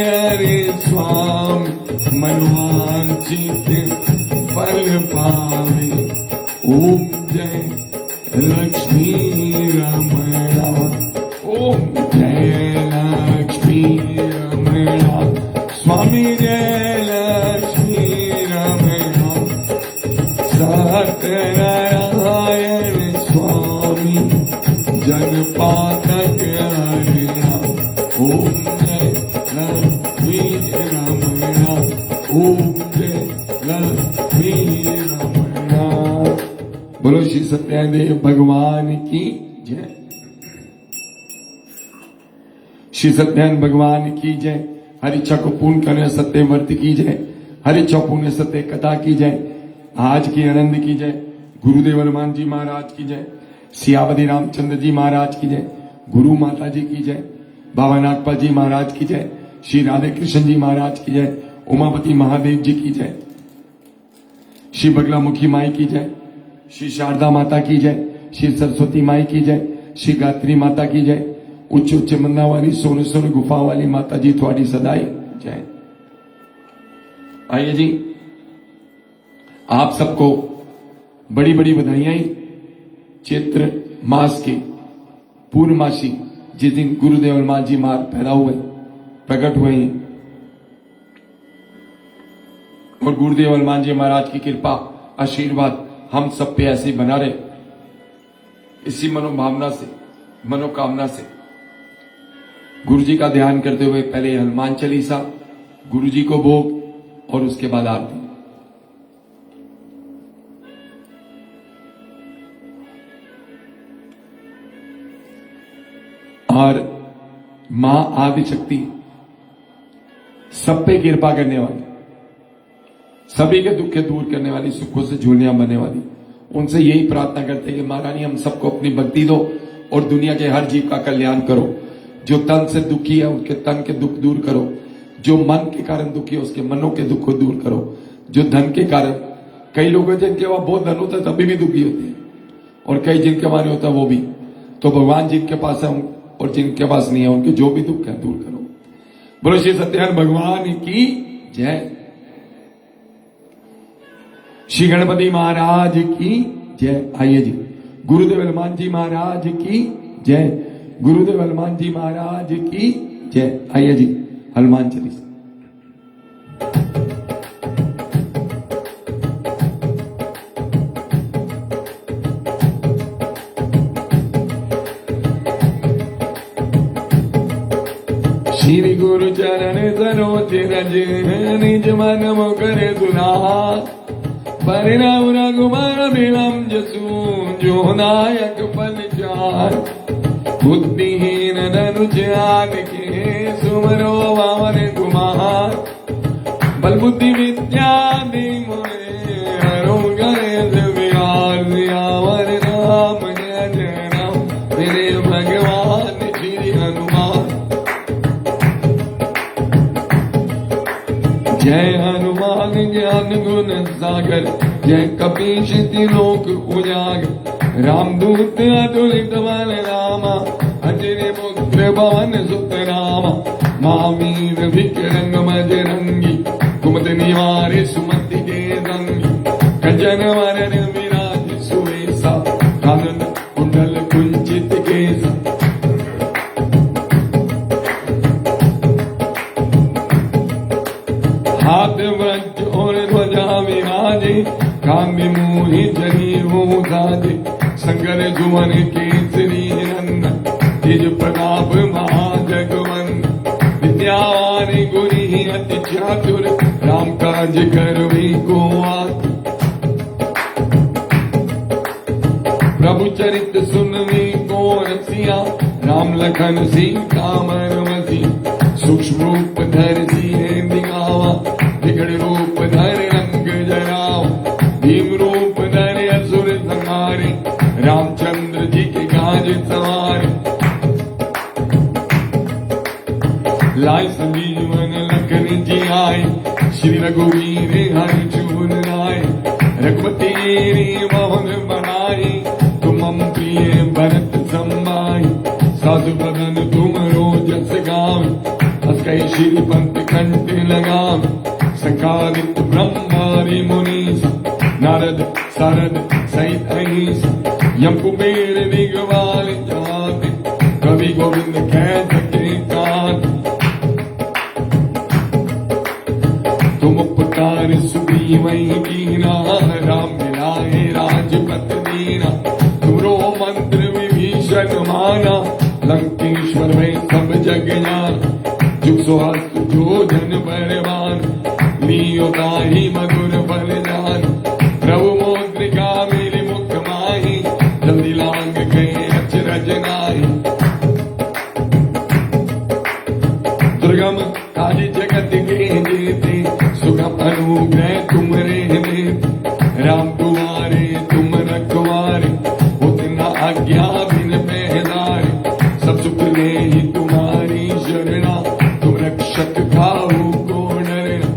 हरे स्वामी मनवांचित फल पावे ओम जय लक्ष्मी रमणा ओम जय लक्ष्मी रमणा स्वामी जय लक्ष्मी रमणा सत्यनारायण स्वामी जनपातक हरिणा ओम जय लक्ष्मी रमणा ओम जय लक्ष्मी रमणा बोलो श्री सत्यदेव भगवान की जय श्री सत्यनारायण भगवान की जय हरि इच्छा को पूर्ण करने सत्य वर्त की जय हरि इच्छा पूर्ण सत्य कथा की जय आज की आनंद की जय गुरुदेव हनुमान जी महाराज की जय सियावती रामचंद्र जी महाराज की जय गुरु माता जी की जय बाबा नागपाल जी महाराज की जय श्री राधे कृष्ण जी महाराज की जय उमापति महादेव जी की जय श्री बगलामुखी माई की जय श्री शारदा माता की जय श्री सरस्वती माई की जय श्री गायत्री माता की जय उच्च उच्च मंदा वाली सोने सोने गुफा वाली माता जी थोड़ी सदाई जय। आइए जी आप सबको बड़ी बड़ी बधाइयां। चैत्र मास के पूर्णमासी जिस दिन गुरुदेव हनुमान जी महाराज पैदा हुए प्रकट हुए हैं और गुरुदेव हनुमान जी महाराज की कृपा आशीर्वाद हम सब पे ऐसे बना रहे, इसी मनोभावना से मनोकामना से गुरु जी का ध्यान करते हुए पहले हनुमान चालीसा, गुरु जी को भोग और उसके बाद आरती। और मां आदि शक्ति सब पे कृपा करने वाली, सभी के दुख के दूर करने वाली, सुखों से झोलियां बनने वाली, उनसे यही प्रार्थना करते हैं कि महारानी हम सबको अपनी भक्ति दो और दुनिया के हर जीव का कल्याण करो। जो तन से दुखी है उनके तन के दुख दूर करो, जो मन के कारण दुखी है उसके मनों के दुख को दूर करो, जो धन के कारण, कई लोग हैं जिनके वहां बहुत धन होता है तभी भी दुखी होते हैं, और कई जिनके वहां नहीं होता वो भी। तो भगवान जिनके पास है और जिनके पास नहीं है उनके जो भी दुख है दूर करो। बोलो श्री सत्यनारायण भगवान की जय। श्री गणपति महाराज की जय। आइए जी, गुरुदेव हनुमान जी महाराज की जय। गुरुदेव हनुमान जी महाराज की जय। आइए जी, हनुमान चालीसा। श्री गुरु चरण सरोज रज निज मन मुकर सुना, परिणाम रघुबर बिलम जसु जो नायक पल चार, बुद्धिहीन धनु जान के सुमरो वामन कुमार, बल बुद्धि विद्या दी मोरे हरो गणेश विहार, सियावर राम जय जय राम मेरे भगवान श्री हनुमान। जय हनुमान ज्ञान गुण सागर, जय कपीश तिलोक उजागर, रामदूत अतुलित बल रामा, अजय पुत्र पवन सुत रामा, महावीर विक्रम बजरंगी, कुमति निवारे सुमति के रंगी, कंचन वरन विराज सुवेशा, कानन कुंडल कुंचित केसा, हाथ वज्र और ध्वजा विराजे, काम्य मोहि जनेऊ साजे, शंकर सुमन केसरी नंदन, तेज प्रताप महाजगवंदन, विद्यावान गुणी अति चातुर, राम काज करवे को आतुर, प्रभु चरित सुनवे को रसिया, राम लखन सीता मन बसिया, सूक्ष्म रूप धर सिए दिखावा, बिगड़ रूप धर रंग जरावा, भीम रूप धर असुर संहारे, रामचंद्र जी के काज सवारे, लाए संजीवन लखन जी आए, श्री रघुवीर हरि चूर आए, रघुपति मोहन बनाए, तुम मम प्रिय भरत समाए, साधु बदन तुम रोजस गावे, अस्कै श्रीपंत कंठ लगावे, संकादित ब्रह्मादि मुनीसा, नारद सारद सहित अहिंसा, यम कुबेर दिगवाल जाते, कवि गोविंद कह सके काते, तुम उपकार सुग्रीवहि कीना, राम मिलाए राजपत दीना, तुमरो मंत्र विभीषण माना, लंकेश्वर में सब जग जाना, जुग सुहास जो जन बलवान, लियो ताहि मधुर बल जान, प्रभु मुद्रिका मेरे मुख माही, जल्दी लांग गए अचरज नाहि, दुर्गम काज जगत के जेते, सुगम अनुग्रह तुमरे देते, राम दुआरे तुम रखवारे, होत न आज्ञा बिन पहनारे, सब सुख ले ही तुम्हारी शरणा, तुम रक्षक काहू को डरना,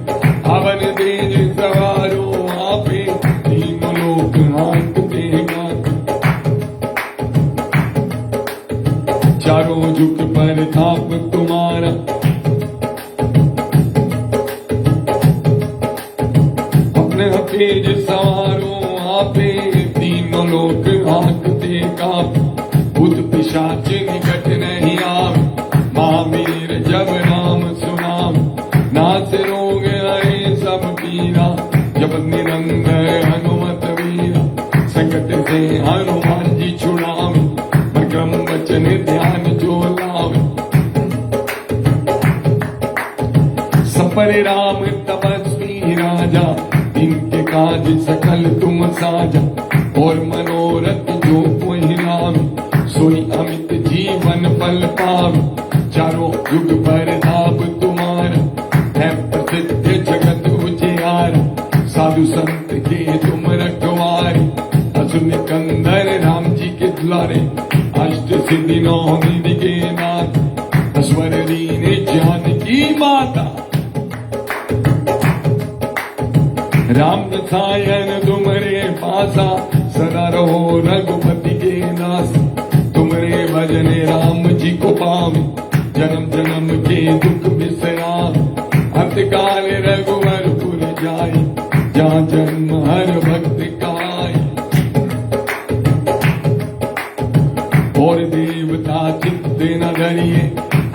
अवन तेज सवारो आपे, तीनों लोक हाँकते गाते, चारों जुग पर थाप तुम्हारा, अपने तेज सवारो आपे, तीनों लोक हाँकते कापे, भूत पिशाच निकट नहीं आवे, महावीर जब नाम सुनाम, नास रोग हरे सब पीरा, जब निरंतर हनुमत वीरा, संकट से हनुमान जी छुड़ावे, भरक्रम वचन ध्यान जो लावे, पर राम तपस्वी राजा, इनके काज सकल तुम साजा। और मनोरथ जो कोई लावे, सोई अमित जीवन फल पावे। चारों युग पर ताप तुम्हारा, है प्रसिद्ध जगत उजियारा। साधु संत के तुम रखवारे, असुर निकंदर राम जी के दुलारे। अष्ट सिद्धि नौ निधि के नाथ, अश्वर लीने जानकी माता। राम रसायन तुमरे पासा, सदा रहो रघुपति के नास। तुमरे भजन राम जी को पावे, जन्म जन्म के दुख बिसरावे। अंतकाल रघुवरपुर जाई, जहाँ जन्म हर भक्त काई। और देवता चित्त न धरिए,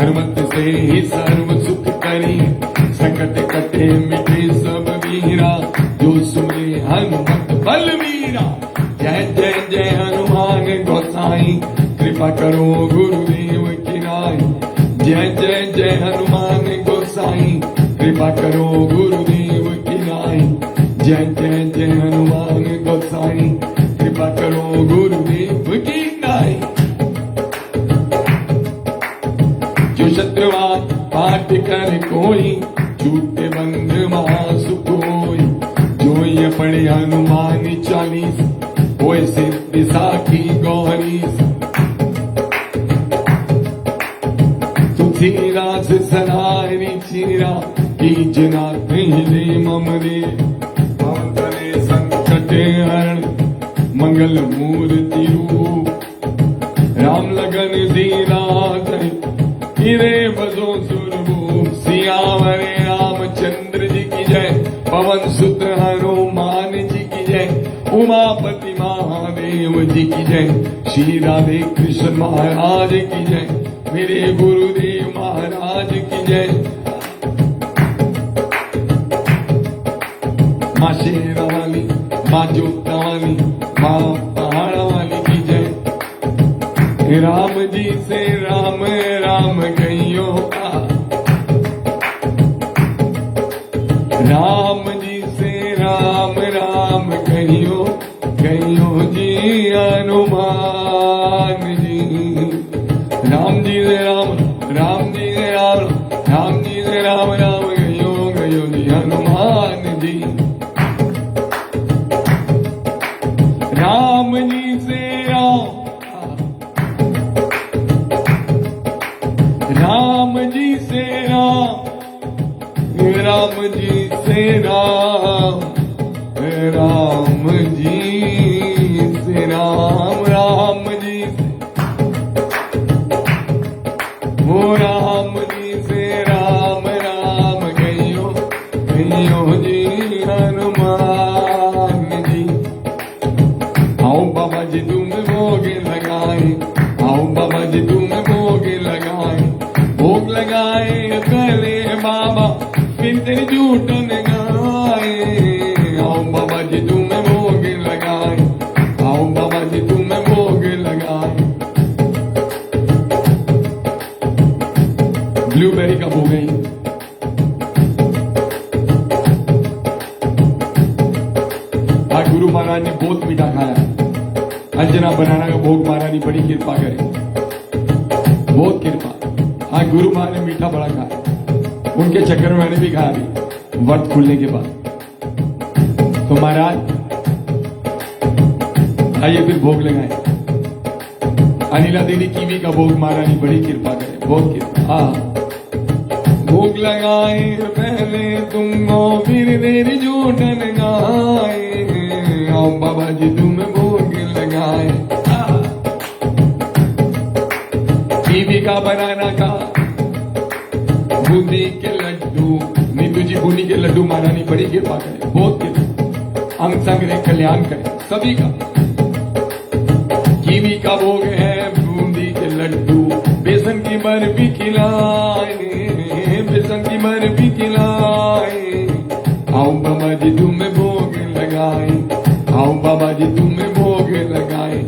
हनुमत से ही सर्व सुख करिए। संकट कटे मिटे सब वीरा, जो सुने हनुमत बलवीरा। जय जय जय हनुमान गोसाई, कृपा करो गुरुदेव की नाई। जय जय जय हनुमान गोसाई, कृपा करो गुरुदेव की नाई। जय जय जय हनुमान गोसाई, कृपा करो गुरुदेव की नाई। जो शत्रुवाद पाठ कर कोई, छूटे बंद महासुख होई। जो ये पढ़े हनुमान चालीस, होए सिद्धि साखी गौरी। तुलसीदास सनारी चीरा, कीजनाथ हिले ममरे। पवन तले संकट हरण, मंगल मूर्ति रूप। राम लगन सीता धरि, हिरे बसो सुरभूप। सियावरे रामचंद्र जी की जय, पवन सुत हनुमान जी की जय। उमापति महादेव जी की जय, श्री राधे कृष्ण महाराज की जय। मेरे गुरुदेव महाराज की जय। माँ शेरा वाली, माँ जोता वाली, माँ पहाड़ वाली की जय। राम जी से राम राम कहियो का, राम जी से राम राम कहियो। कहियो जी हनुमान जी। राम जी से राम, राम जी से राम, राम जी से राम राम कहियो। कहियो जी हनुमान जी। राम जी से राम, राम जी से राम, राम जी से राम, राम जी से राम, राम जी वो राम जी से राम राम कहियो। कहियो जी हनुमान जी। आओ बाबा जी तुम भोग लगाए, आओ बाबा जी तुम भोग लगाए। भोग लगाए पहले बाबा, फिर तेरे झूठन गाए। आओ बाबा जी तुम्हें भोग लगाए, आओ बाबा जी तुम्हें भोग लगाए। ब्लूबेरी का भोग है। आज गुरु महाराज ने बहुत मीठा खाया। अंजना बनाना का भोग महाराज ने बड़ी कृपा करे, बहुत कृपा। आज गुरु महाराज ने मीठा बड़ा खाया, उनके चक्कर में मैंने भी खाया अभी व्रत खुलने के बाद। तो महाराज आइए फिर भोग लगाए। अनिला देवी कीवी का भोग महाराज ने बड़ी कृपा करे, बहुत कृपा। हाँ, भोग लगाए पहले तुमको, फिर देरी झूठन गाए। आओ बाबा जी तुम्हें भोग लगाए। कीवी का बनाना का, बूंदी के लड्डू, नीतू जी बूंदी के लड्डू महारानी बड़ी कृपा करे, बहुत कृपा। अंग संग रे कल्याण करे सभी का। कीवी का भोग है, बूंदी के लड्डू, बेसन की बर्फी खिलाए, बेसन की बर्फी खिलाए। आओ बाबा जी तुम्हें भोग लगाए, आओ बाबा जी तुम्हें भोग लगाए।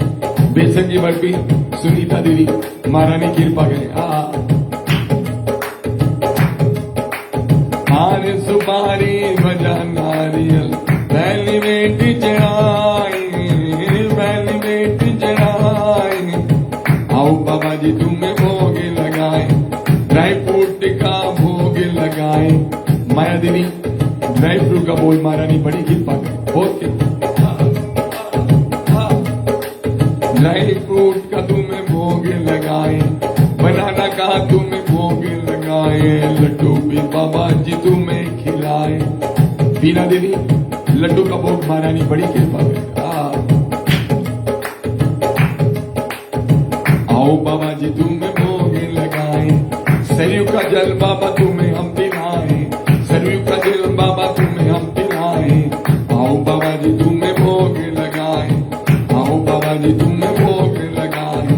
बेसन की बर्फी सुनीता देवी महारानी कृपा करे। मान सुपारी बजा नारियल, पहली बेटी चढ़ाई, पहली बेटी चढ़ाई। आओ बाबा जी तुम्हें भोग लगाए, ड्राई फ्रूट का भोग लगाए। माया देवी ड्राई फ्रूट का बोल महारानी बड़ी कृपा कर, बहुत कृपा। ड्राई फ्रूट का तुम्हें भोग लगाए, बनाना का तुम्हें भोग लगाए, लड्डू भी बाबा जी तुम्हें खिलाए। बीना देवी लड्डू का भोग महारानी बड़ी कृपा कर। आओ बाबा जी तुम्हें भोग लगाए, सरयू का जल बाबा तुम्हें हम पिलाए, सरयू का जल बाबा तुम्हें हम पिलाए। आओ बाबा जी तुम्हें भोग लगाए, आओ बाबा जी तुम्हें भोग लगाए।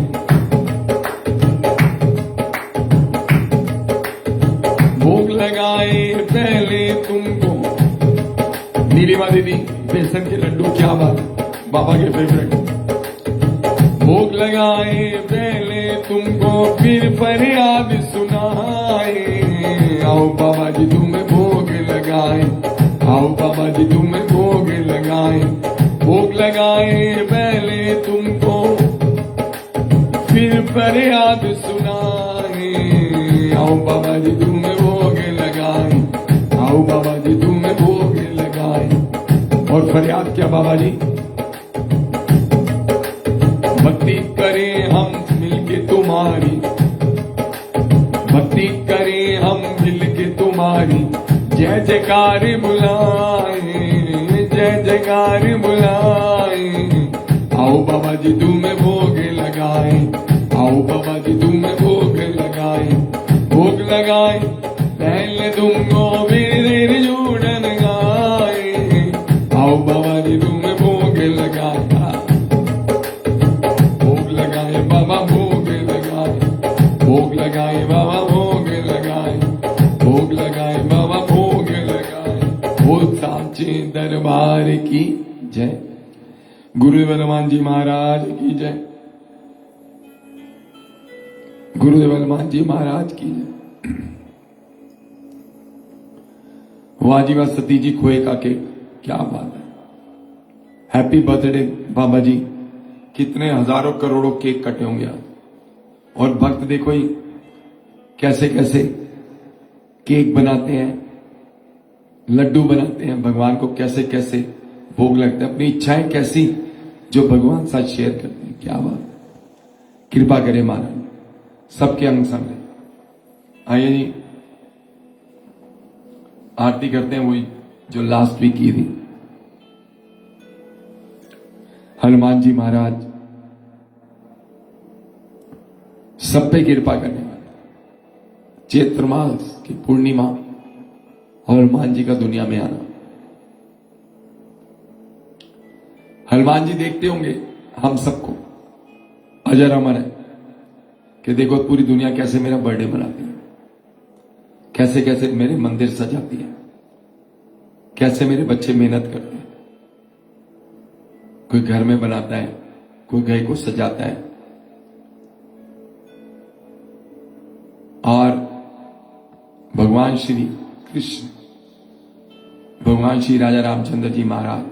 भोग लगाए पहले तुमको, नीलिमा दीदी बेसन के लड्डू क्या बात, बाबा के फेवरेट। भोग लगाए पहले तुमको, फिर फरियाद सुनाए। आओ बाबा जी तुम्हें भोग लगाए, आओ बाबा जी तुम्हें भोग लगाए। भोग लगाए पहले तुमको, फिर फरियाद सुनाए। आओ बाबा जी तुम्हें भोग लगाए, आओ बाबा जी तुम्हें भोग लगाए। और फरियाद क्या बाबा जी? भक्ति करें हम मिलके तुम्हारी, भक्ति करें हम मिलके तुम्हारी। जय जयकार बुलाए, जय जयकार बुलाए। आओ बाबा जी तुम्हें भोग लगाए, आओ बाबा जी तुम्हें भोग लगाए। भोग लगाए पहले तुमको वीर जूड़न गाए। आओ बाबा जी तुम्हें भोग लगाए, बाबा भोग लगाए, भोग लगाए बाबा भोग लगाए, भोग लगाए बाबा भोग लगाए। बोल साचे दरबार की जय, गुरुदेव हनुमान जी महाराज की जय, गुरुदेव हनुमान जी महाराज की जय। वाजीवा सती जी खोए का केक, क्या बात है। हैप्पी बर्थडे बाबा जी। कितने हजारों करोड़ों केक कटे होंगे आज। और भक्त देखो ही कैसे कैसे केक बनाते हैं, लड्डू बनाते हैं, भगवान को कैसे कैसे भोग लगता है, अपनी इच्छाएं कैसी जो भगवान साथ शेयर करते हैं। क्या बात, कृपा करे महाराज सबके अंग संग रहे। आइए जी आरती करते हैं, वही जो लास्ट वीक की थी। हनुमान जी महाराज सब पे कृपा करने वाले। चैत्र मास की पूर्णिमा और हनुमान जी का दुनिया में आना। हनुमान जी देखते होंगे हम सबको, अजर अमर है कि देखो पूरी दुनिया कैसे मेरा बर्थडे मनाती है, कैसे कैसे मेरे मंदिर सजाती है, कैसे मेरे बच्चे मेहनत करते हैं। कोई घर में बनाता है, कोई घर को सजाता है। और भगवान श्री कृष्ण, भगवान श्री राजा रामचंद्र जी महाराज,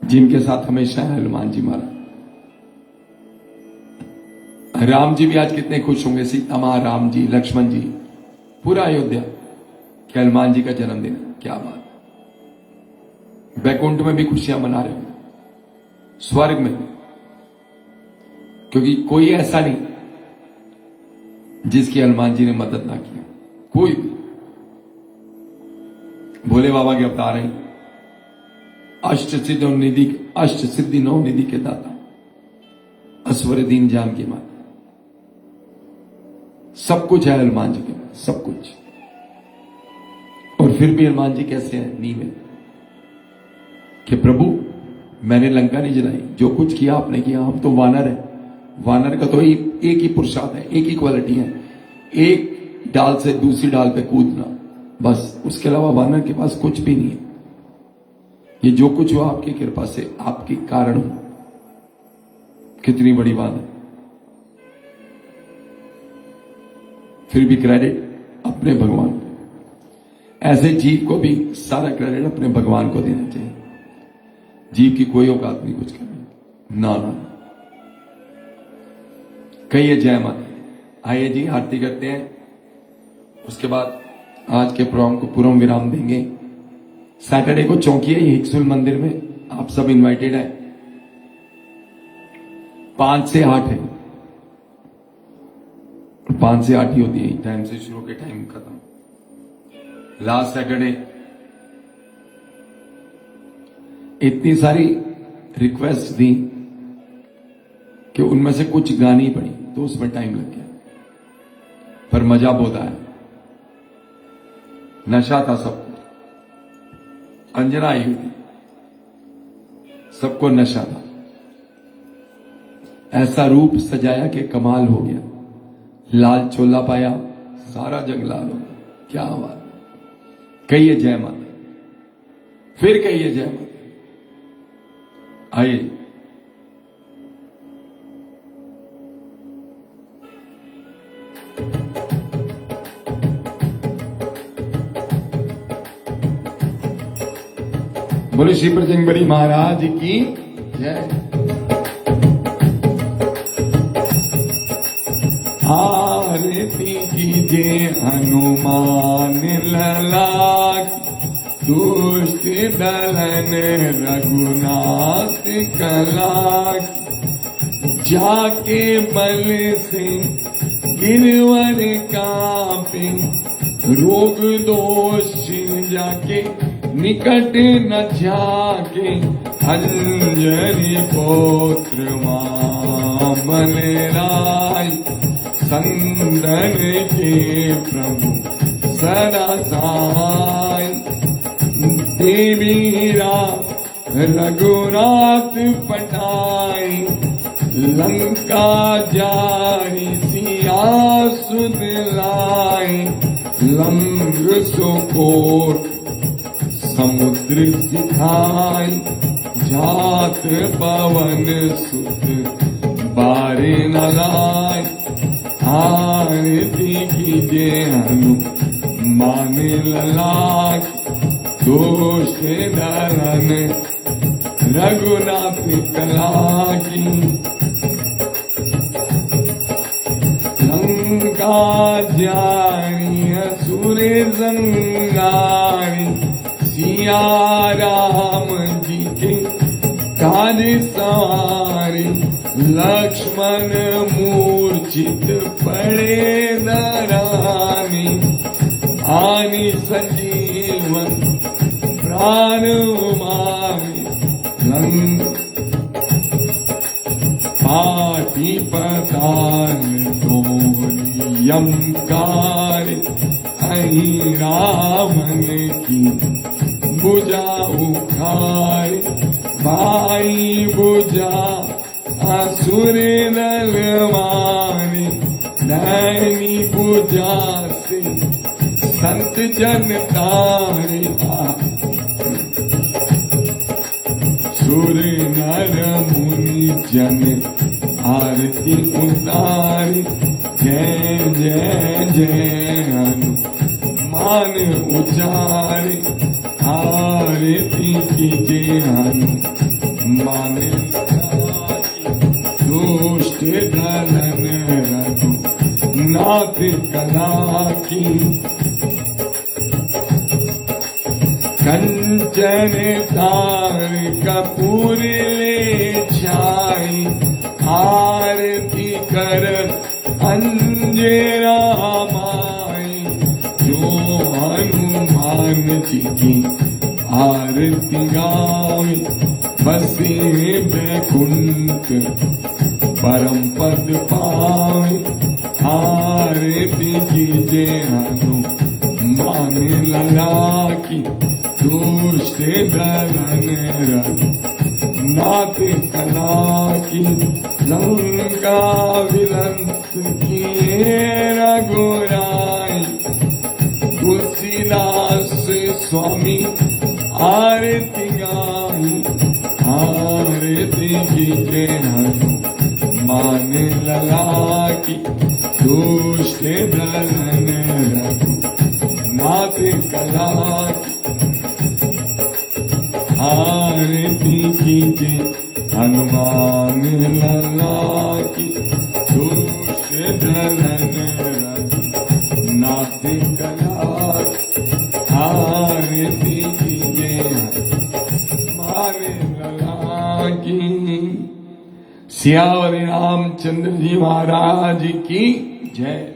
जिनके साथ हमेशा है हनुमान जी महाराज। राम जी भी आज कितने खुश होंगे, सीता मां, राम जी, लक्ष्मण जी, पूरा अयोध्या कि हनुमान जी का जन्मदिन है। क्या बात, वैकुंठ में भी खुशियां मना रहे होंगे, स्वर्ग में भी, क्योंकि कोई ऐसा नहीं जिसकी हनुमान जी ने मदद ना की। कोई भी भोले बाबा के अवतार हैं, अष्ट सिद्धि नौ निधि के दाता, अस्वर दीन जान की माता। सब कुछ है हनुमान जी के पास, सब कुछ। और फिर भी हनुमान जी कैसे हैं नीवे कि प्रभु मैंने लंका नहीं जलाई, जो कुछ किया आपने किया। हम तो वानर है, वानर का तो एक ही पुरुषार्थ है, एक ही क्वालिटी है, एक डाल से दूसरी डाल पे कूदना, बस। उसके अलावा वानर के पास कुछ भी नहीं है। ये जो कुछ हुआ आपकी कृपा से, आपके कारण हुआ। कितनी बड़ी बात है। फिर भी क्रेडिट अपने भगवान को। ऐसे जीव को भी सारा क्रेडिट अपने भगवान को देना चाहिए। जीव की कोई औकात नहीं कुछ करनी, ना ना। कहिए जय माता। आइए जी आरती करते हैं, उसके बाद आज के प्रोग्राम को पूर्ण विराम देंगे। सैटरडे को चौकी है हिक्सुल मंदिर में, आप सब इनवाइटेड हैं। 5 से 8 है, 5 से 8 ही होती है, टाइम से शुरू के टाइम खत्म। लास्ट सैटरडे इतनी सारी रिक्वेस्ट थी कि उनमें से कुछ गानी पड़ी, तो उसमें टाइम लग गया, पर मजा बहुत आया। नशा था सबको, अंजना आई हुई थी, सबको नशा था। ऐसा रूप सजाया कि कमाल हो गया। लाल चोला पाया, सारा जग लाल हो गया। क्या बात। कहिए जय माता, फिर कहिए जय माता। आइए बोले श्री प्रजंगबली महाराज की जय। आरती कीजिए हनुमान ललाट, दुष्ट दलन रघुनाथ कलाट। जाके बल से गिरवर कांपे, रोग दोष जाके निकट न जाके। अंजनी पुत्र मां बलराय, संदन के प्रभु सदा सहाय। देवी रघुनाथ पटाई, लंका जारी सिया सुध लाई। लंग सुकोट समुद्र सिखाई, जात पवन सुत बारे न लाय। आरती कीजिए हनुमान ललाट, दोष दलन रघुनाथ कला की। लंका जारी असुर संगारी, सिया राम जी के काज सवारी। लक्ष्मण मूर्छित पड़े नरानी, आनी संजीवन प्राण मारे। पाटी पतान तोरी यमकार, अहि रामन की बुझा उखार। भाई बुझा असुर नल मारे, नैनी बुझा से संत जन तारे। सुर नर मुनि जन आरती उतारे। जय जय जय हनुमान उचारे। आरती कीजिए हनुमान दुष्ट दलन रघुनाथ कला की। कंचन तार कपूर ले छाई, आरती कर अंजरा माई। जो हनुमान जी की आरती गावे, बसे बैकुंठ परम पद पावे। आरती कीजिए हनुमान लला की, दुष्ट दलन रघुनाथ कला की। लंका विलंस किए रघुराई, तुलसीदास स्वामी आरती गाई। आरती कीजिए हनुमान लला की, दुष्ट दलन नाथ कला आरती कीजे हनुमान लला की दुष्ट दलन नाथ कला आरती कीजे हनुमान लला की। सियावर रामचंद्र जी महाराज की जय।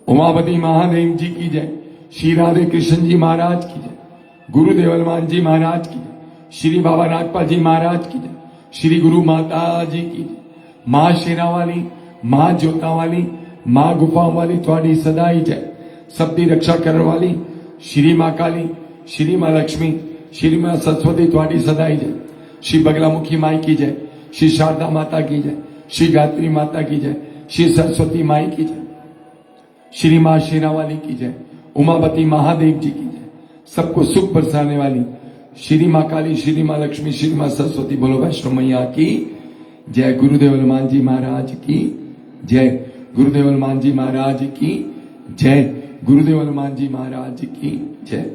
उमापति महादेव जी की जय। श्री राधे कृष्ण जी महाराज की जय। गुरुदेव हनुमान जी महाराज की जय। श्री बाबा नागपाल जी महाराज की जय। श्री गुरु माता जी की जय। मां शेरा वाली, मां ज्योता वाली, मां गुफा वाली थोड़ी सदाई जय। सबकी रक्षा करने वाली श्री मां काली, श्री मां लक्ष्मी, श्री मां सरस्वती थोड़ी सदाई जय। श्री बगलामुखी माई की जय। श्री शारदा माता की जय। श्री गायत्री माता की जय। श्री सरस्वती माई की जय। श्री मां शेरा वाली की जय। उमापति महादेव जी की जय। सबको सुख बरसाने वाली श्री मां काली, श्री मां लक्ष्मी, श्री मां सरस्वती, बोलो वैष्णो मैया की जय। गुरुदेव हनुमान जी महाराज की जय। गुरुदेव हनुमान जी महाराज की जय। गुरुदेव हनुमान जी महाराज की जय।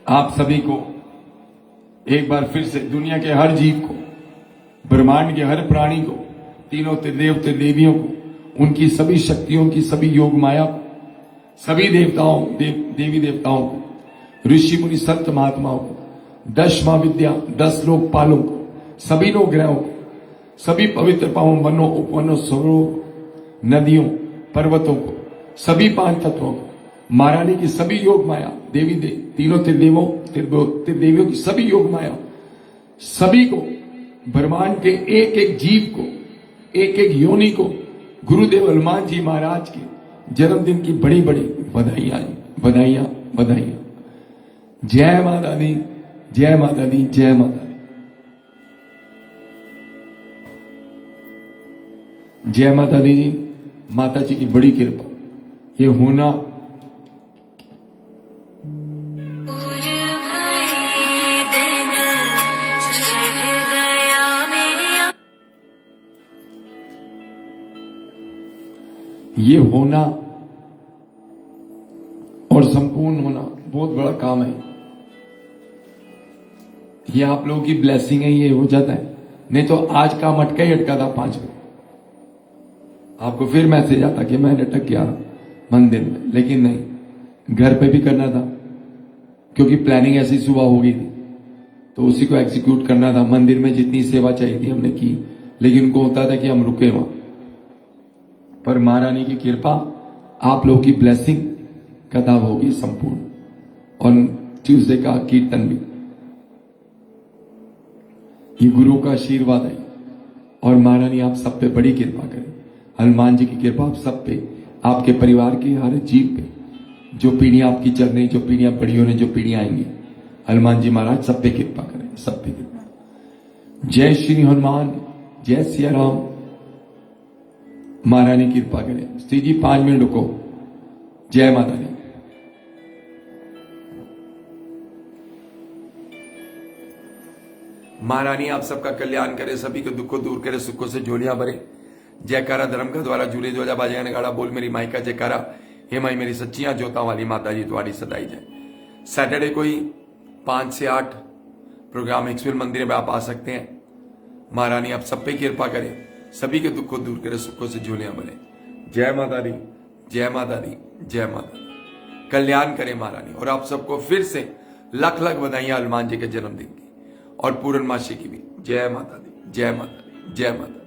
आप सभी को एक बार फिर से दुनिया के हर जीव को, ब्रह्मांड के हर प्राणी को, तीनों त्रिदेव त्रिदेवियों को, उनकी सभी शक्तियों की, सभी योग माया को, सभी देवताओं, देवी देवताओं को, ऋषि मुनि संत महात्माओं को, 10 महाविद्या, 10 लोकपालों को, सभी लोक ग्रहों को, सभी पवित्र पावों, वनों, उपवनों, सरोवरों, नदियों, पर्वतों को, सभी 5 तत्वों को, महारानी की सभी योग माया, देवी तीनों त्रिदेवियों की सभी योग माया, सभी को, ब्रह्मांड के एक एक जीव को, एक एक योनि को गुरुदेव हनुमान जी महाराज के जन्मदिन की बड़ी बड़ी बधाइयां बधाइयां बधाइयां। जय माता दी, जय माता दी, जय माता दी, जय माता दी जी। माता जी की बड़ी कृपा ये होना ये होना और संपूर्ण होना बहुत बड़ा काम है। ये आप लोगों की ब्लेसिंग है, ये हो जाता है। नहीं तो आज काम अटका ही अटका था 5 बजे, आपको फिर मैसेज आता कि मैं अटक गया मंदिर में, लेकिन नहीं, घर पे भी करना था क्योंकि प्लानिंग ऐसी सुबह हो गई थी तो उसी को एग्जीक्यूट करना था। मंदिर में जितनी सेवा चाहिए थी हमने की, लेकिन उनको होता था कि हम रुके वहां। पर महारानी की कृपा, आप लोगों की ब्लेसिंग कथा होगी संपूर्ण, और ट्यूसडे का कीर्तन भी, ये गुरु का आशीर्वाद है। और महारानी आप सब पे बड़ी कृपा करें। हनुमान जी की कृपा आप सब पे, आपके परिवार के हर जीव पे, जो पीढ़ियां आपकी चल रही, जो पीढ़ियां बड़ी हो रही, जो पीढ़ियां आएंगी, हनुमान जी महाराज सब पे कृपा करें, सब पे कृपा। जय श्री हनुमान, जय सिया राम। महारानी कृपा करें। श्री जी 5 मिनट रुको। जय माता दी। महारानी आप सबका कल्याण करे, सभी के दुख को दूर करे, सुखों से झोलियां भरे। जयकारा धर्म का द्वारा झूले ध्वजा बाजे गाड़ा बोल मेरी माई का जयकारा। हे माई मेरी सच्चियां जोता वाली माता जी तुम्हारी सदाई जय। सैटरडे को ही 5 से 8 प्रोग्राम एक्सविल मंदिर में आप आ सकते हैं। महारानी आप सब पे कृपा करे, सभी के दुख को दूर करे, सुखों से झोलियां भरे। जय माता दी, जय माता दी, जय माता दी। कल्याण करे महारानी। और आप सबको फिर से लख लख बधाइयां हनुमान जी के जन्मदिन की और पूर्णमासी की भी। जय माता दी, जय माता दी, जय माता दी।